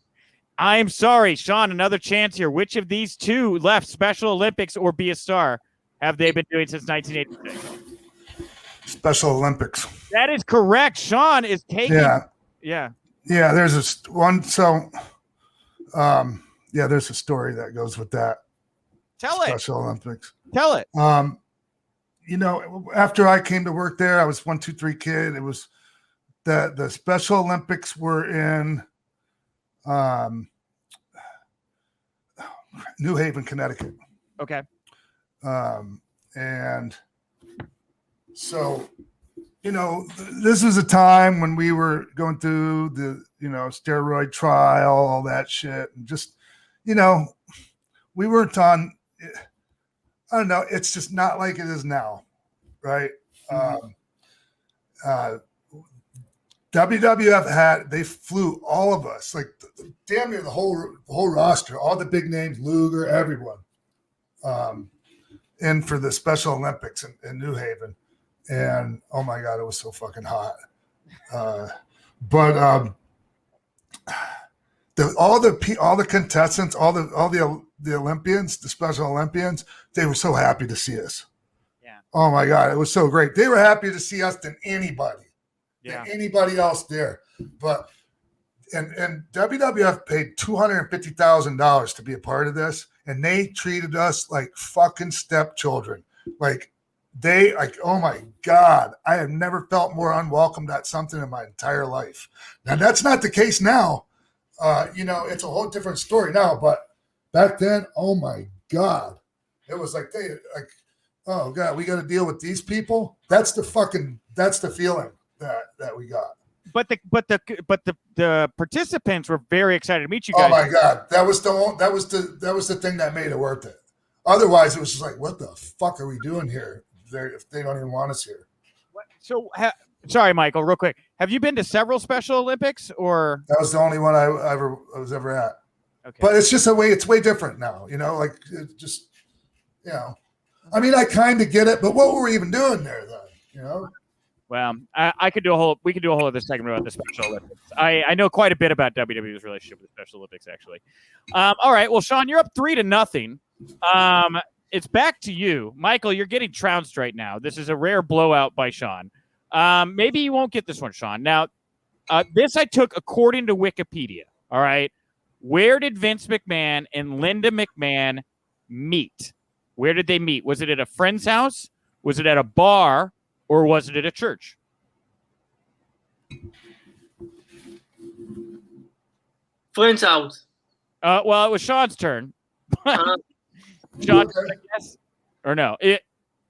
I'm sorry, Sean, another chance here. Which of these two left, Special Olympics or Be a Star, have they been doing since 1986? Special Olympics. That is correct. Sean is taking. Yeah. Yeah, there's a one. So, there's a story that goes with that. Tell it. Special Olympics. Tell it. After I came to work there, I was 1, 2, 3 kid. It was the Special Olympics were in New Haven, Connecticut. Okay. And so, this was a time when we were going through the, steroid trial, all that shit. And just, we weren't on, I don't know. It's just not like it is now. Right. WWF they flew all of us, like damn near the whole roster, all the big names, Luger, everyone, in for the Special Olympics in New Haven. And oh my God, it was so fucking hot. But all the contestants, all the Olympians, the Special Olympians, they were so happy to see us. Yeah. Oh my God, it was so great. They were happier to see us than anybody. Yeah. Than anybody else there. But and WWF paid $250,000 to be a part of this, and they treated us like fucking stepchildren. Like oh my God, I have never felt more unwelcomed at something in my entire life. Now that's not the case now. It's a whole different story now, but back then, oh my God, it was like oh God, we got to deal with these people. That's the feeling that we got. But the participants were very excited to meet you guys. Oh my God, that was the thing that made it worth it. Otherwise, it was just like, what the fuck are we doing here? If they don't even want us here. So, sorry, Michael, real quick. Have you been to several Special Olympics, or that was the only one I was ever at? Okay. But it's just it's way different now. Like it just, I mean, I kind of get it, but what were we even doing there then? Well, we could do a whole other segment about the Special Olympics. I know quite a bit about WWE's relationship with the Special Olympics, actually. All right, well, Sean, you're up 3-0. It's back to you, Michael. You're getting trounced right now. This is a rare blowout by Sean. Maybe you won't get this one, Sean. Now, this I took according to Wikipedia. All right, where did Vince McMahon and Linda McMahon meet? Where did they meet? Was it at a friend's house? Was it at a bar? Or was it at a church? Friend's house. Well, it was Sean's turn. Sean, I guess, or no?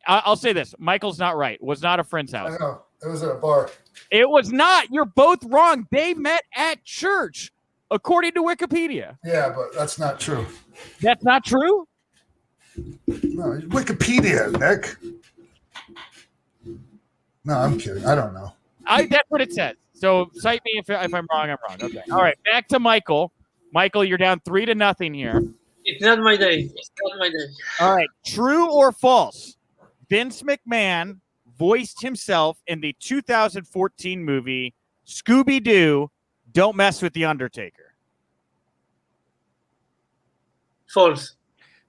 I'll say this: Michael's not right. It was not a friend's house. It was at a bar. It was not. You're both wrong. They met at church, according to Wikipedia. Yeah, but that's not true. That's not true? No, Wikipedia, Nick. No, I'm kidding. I don't know. That's what it says. So cite me if I'm wrong. I'm wrong. Okay. All right. Back to Michael. Michael, you're down 3-0 here. It's not my day. It's not my day. All right. True or false? Vince McMahon voiced himself in the 2014 movie Scooby-Doo, Don't Mess with the Undertaker. False.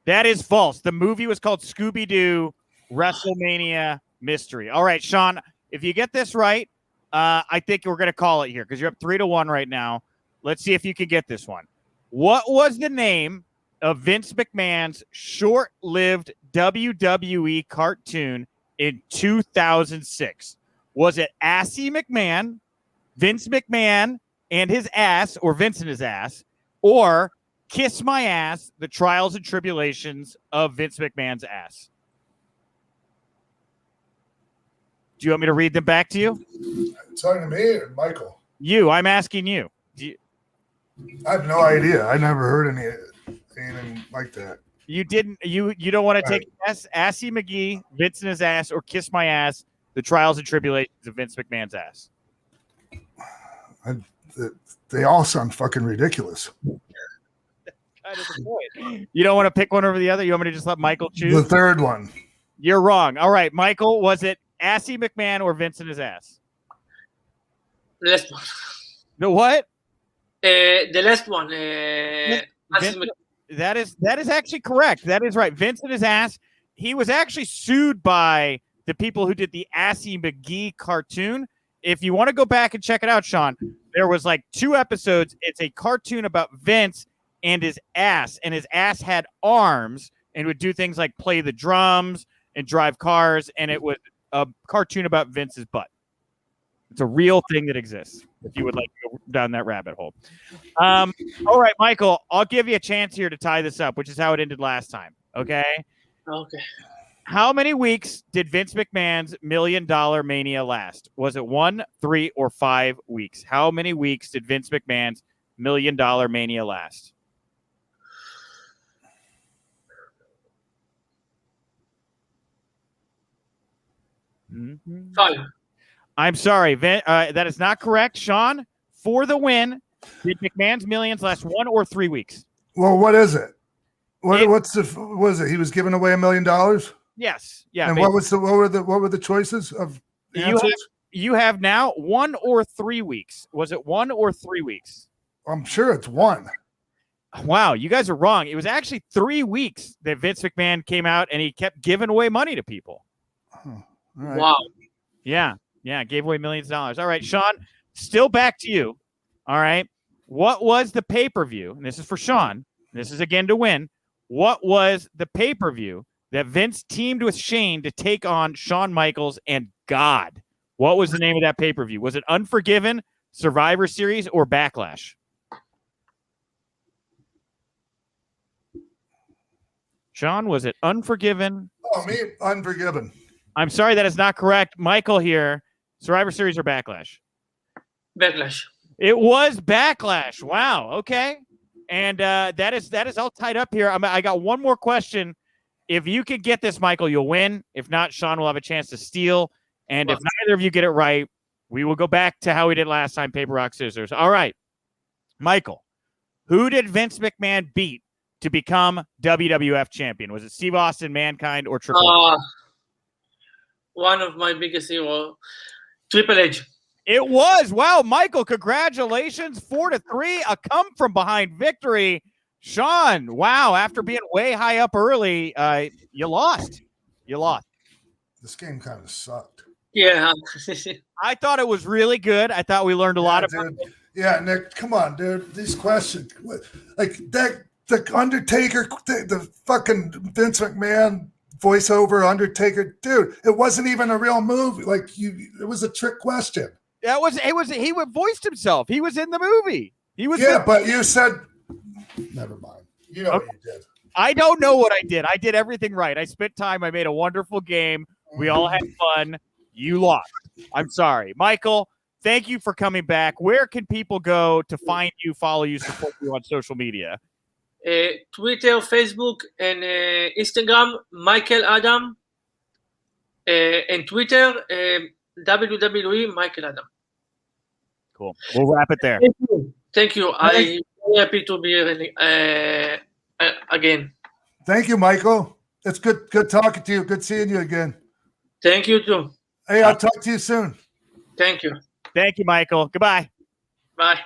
That is false. The movie was called Scooby-Doo WrestleMania Mystery. All right, Sean, if you get this right, I think we're going to call it here because you're up 3-1 right now. Let's see if you can get this one. What was the name of Vince McMahon's short-lived WWE cartoon in 2006? Was it Assy McMahon, Vince McMahon and his ass, or Vince and his ass, or Kiss My Ass, the trials and tribulations of Vince McMahon's ass? Do you want me to read them back to you? Talking to me or Michael? You. I'm asking you. I have no idea. I never heard anything like that. You didn't. You don't want to take a guess? Assy McGee, Vince and his ass, or Kiss My Ass, the trials and tribulations of Vince McMahon's ass? They all sound fucking ridiculous. Kind of the point. You don't want to pick one over the other? You want me to just let Michael choose? The third one. You're wrong. All right, Michael, was it Assy McMahon or Vince and his ass? The last one. The what? The last one. That is actually correct. That is right. Vince and his ass. He was actually sued by the people who did the Assy McGee cartoon. If you want to go back and check it out, Sean, there was like 2 episodes. It's a cartoon about Vince and his ass had arms and would do things like play the drums and drive cars, and it was a cartoon about Vince's butt. It's a real thing that exists, if you would like to go down that rabbit hole. All right, Michael, I'll give you a chance here to tie this up, which is how it ended last time, okay? Okay. How many weeks did Vince McMahon's $1 Million Mania last? Was it 1, 3, or 5 weeks? How many weeks did Vince McMahon's $1 Million Mania last? Mm-hmm. 5. I'm sorry, that is not correct. Sean, for the win, did McMahon's millions last 1 or 3 weeks? Well, what is it? What is it? He was giving away $1 million? Yes. Yeah. And what were the choices of answers? You have now 1 or 3 weeks. Was it 1 or 3 weeks? I'm sure it's 1. Wow, you guys are wrong. It was actually 3 weeks that Vince McMahon came out and he kept giving away money to people. Huh. Right. Wow. Yeah, gave away millions of dollars. All right, Sean, still back to you. All right. What was the pay-per-view? And this is for Sean. This is again to win. What was the pay-per-view that Vince teamed with Shane to take on Shawn Michaels and God? What was the name of that pay-per-view? Was it Unforgiven, Survivor Series, or Backlash? Sean, was it Unforgiven? Oh, me, Unforgiven. I'm sorry, that is not correct. Michael here, Survivor Series or Backlash? Backlash. It was Backlash. Wow. Okay. And that is all tied up here. I got one more question. If you could get this, Michael, you'll win. If not, Sean will have a chance to steal. And if neither of you get it right, we will go back to how we did last time, paper, rock, scissors. All right. Michael, who did Vince McMahon beat to become WWF champion? Was it Steve Austin, Mankind, or Triple H? One of my biggest heroes, Triple H. It was. Wow, Michael, congratulations. 4-3, a come from behind victory. Sean, wow, after being way high up early, you lost. This game kind of sucked. Yeah. I thought it was really good. I thought we learned a lot about it. Yeah, Nick, come on, dude. These questions, like that, the Undertaker, the fucking Vince McMahon voiceover Undertaker, dude, it wasn't even a real movie. It was a trick question. He voiced himself. He was in the movie. But you said, never mind. You know what you did. I don't know what I did. I did everything right. I spent time. I made a wonderful game. We all had fun. You lost. I'm sorry. Michael, thank you for coming back. Where can people go to find you, follow you, support you on social media? Twitter, Facebook, and Instagram, Michael Adam. And Twitter, WWE Michael Adam. Cool. We'll wrap it there. Thank you. I'm happy to be here again. Thank you, Michael. It's good talking to you. Good seeing you again. Thank you, too. Hey, I'll talk to you soon. Thank you. Thank you, Michael. Goodbye. Bye.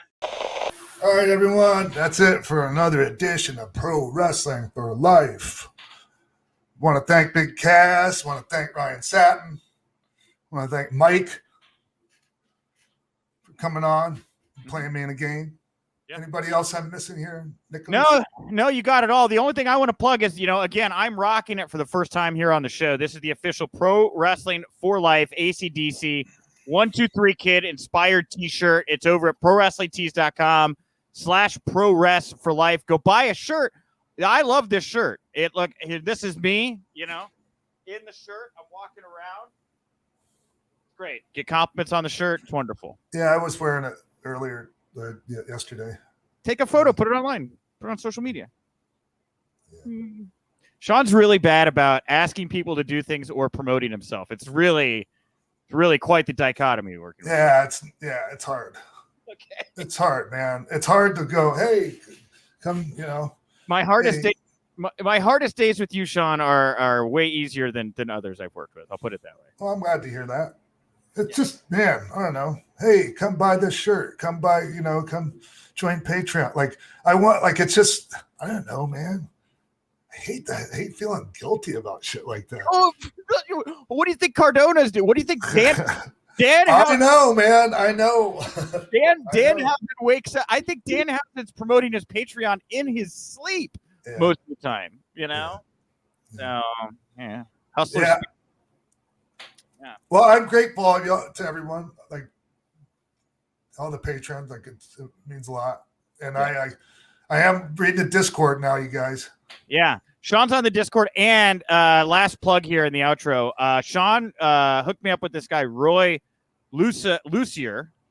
All right, everyone. That's it for another edition of Pro Wrestling for Life. Want to thank Big Cass. Want to thank Ryan Satin. Want to thank Mike for coming on, playing me in a game. Yep. Anybody else I'm missing here? Nicholas? No, you got it all. The only thing I want to plug is, again, I'm rocking it for the first time here on the show. This is the official Pro Wrestling for Life AC/DC 123 Kid inspired t-shirt. It's over at prowrestlingtees.com/ProWrest4Life. Go buy a shirt. I love this shirt. This is me, in the shirt. I'm walking around. It's great. Get compliments on the shirt. It's wonderful. Yeah, I was wearing it earlier yesterday. Take a photo, put it online, put it on social media. Yeah. Sean's really bad about asking people to do things or promoting himself. It's really quite the dichotomy working. Yeah, it's hard. Okay. It's hard, man. It's hard to go, hey, come, My hardest days with you, Sean, are way easier than others I've worked with. I'll put it that way. Well, I'm glad to hear that. It's just, man, I don't know. Hey, come buy this shirt. Come buy, come join Patreon. It's just, I don't know, man. I hate that. I hate feeling guilty about shit like that. Oh, what do you think Cardona's do? What do you think Dan? I know, man. I know. Dan Hausman wakes up. I think Dan Hausman's promoting his Patreon in his sleep most of the time. Yeah. So yeah, hustlers. Yeah. Yeah. Well, I'm grateful to everyone, like all the patrons. Like it means a lot, and I am reading the Discord now, you guys. Yeah, Sean's on the Discord, and last plug here in the outro. Sean hooked me up with this guy, Roy Lucier.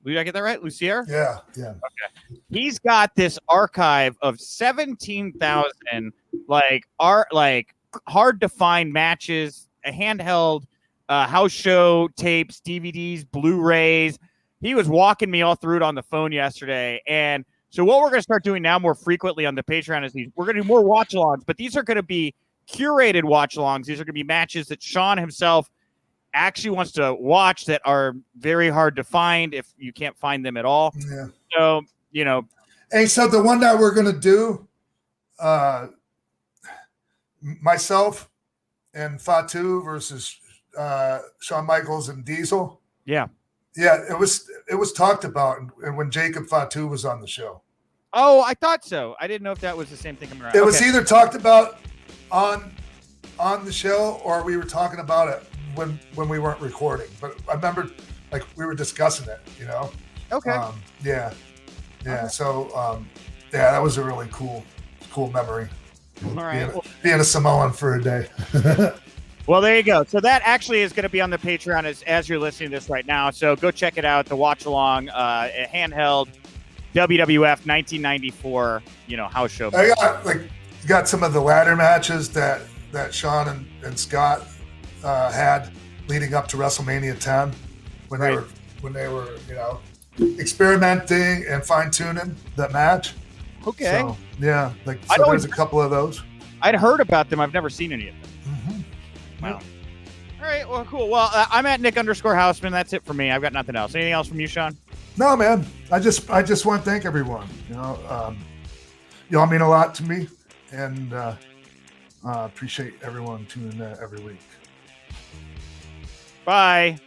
Did I get that right? Lucier? Yeah. Okay. He's got this archive of 17,000 hard to find matches, a handheld. House show tapes, DVDs, Blu-rays. He was walking me all through it on the phone yesterday. And so what we're going to start doing now more frequently on the Patreon is we're going to do more watch-alongs, but these are going to be curated watch-alongs. These are going to be matches that Sean himself actually wants to watch that are very hard to find if you can't find them at all. Yeah. So, Hey, so the one that we're going to do, myself and Fatu versus Shawn Michaels and Diesel. Yeah, it was talked about, and when Jacob Fatu was on the show. Oh, I thought so. I didn't know if that was the same thing coming around. It was either talked about on the show or we were talking about it when we weren't recording. But I remember we were discussing it. Okay. Yeah. Okay. So that was a really cool memory. All right. Being a Samoan for a day. Well, there you go. So that actually is going to be on the Patreon as you're listening to this right now. So go check it out. The watch along, handheld WWF 1994, house show. I got some of the ladder matches that Sean and Scott had leading up to WrestleMania 10 when they were experimenting and fine tuning that match. Okay. So, yeah, there's a couple of those. I'd heard about them. I've never seen any of them. Mm-hmm. Wow. All right. Well, cool. Well, I'm at Nick _Hausman. That's it for me. I've got nothing else. Anything else from you, Sean? No, man. I just want to thank everyone. Y'all mean a lot to me, and appreciate everyone tuning in every week. Bye.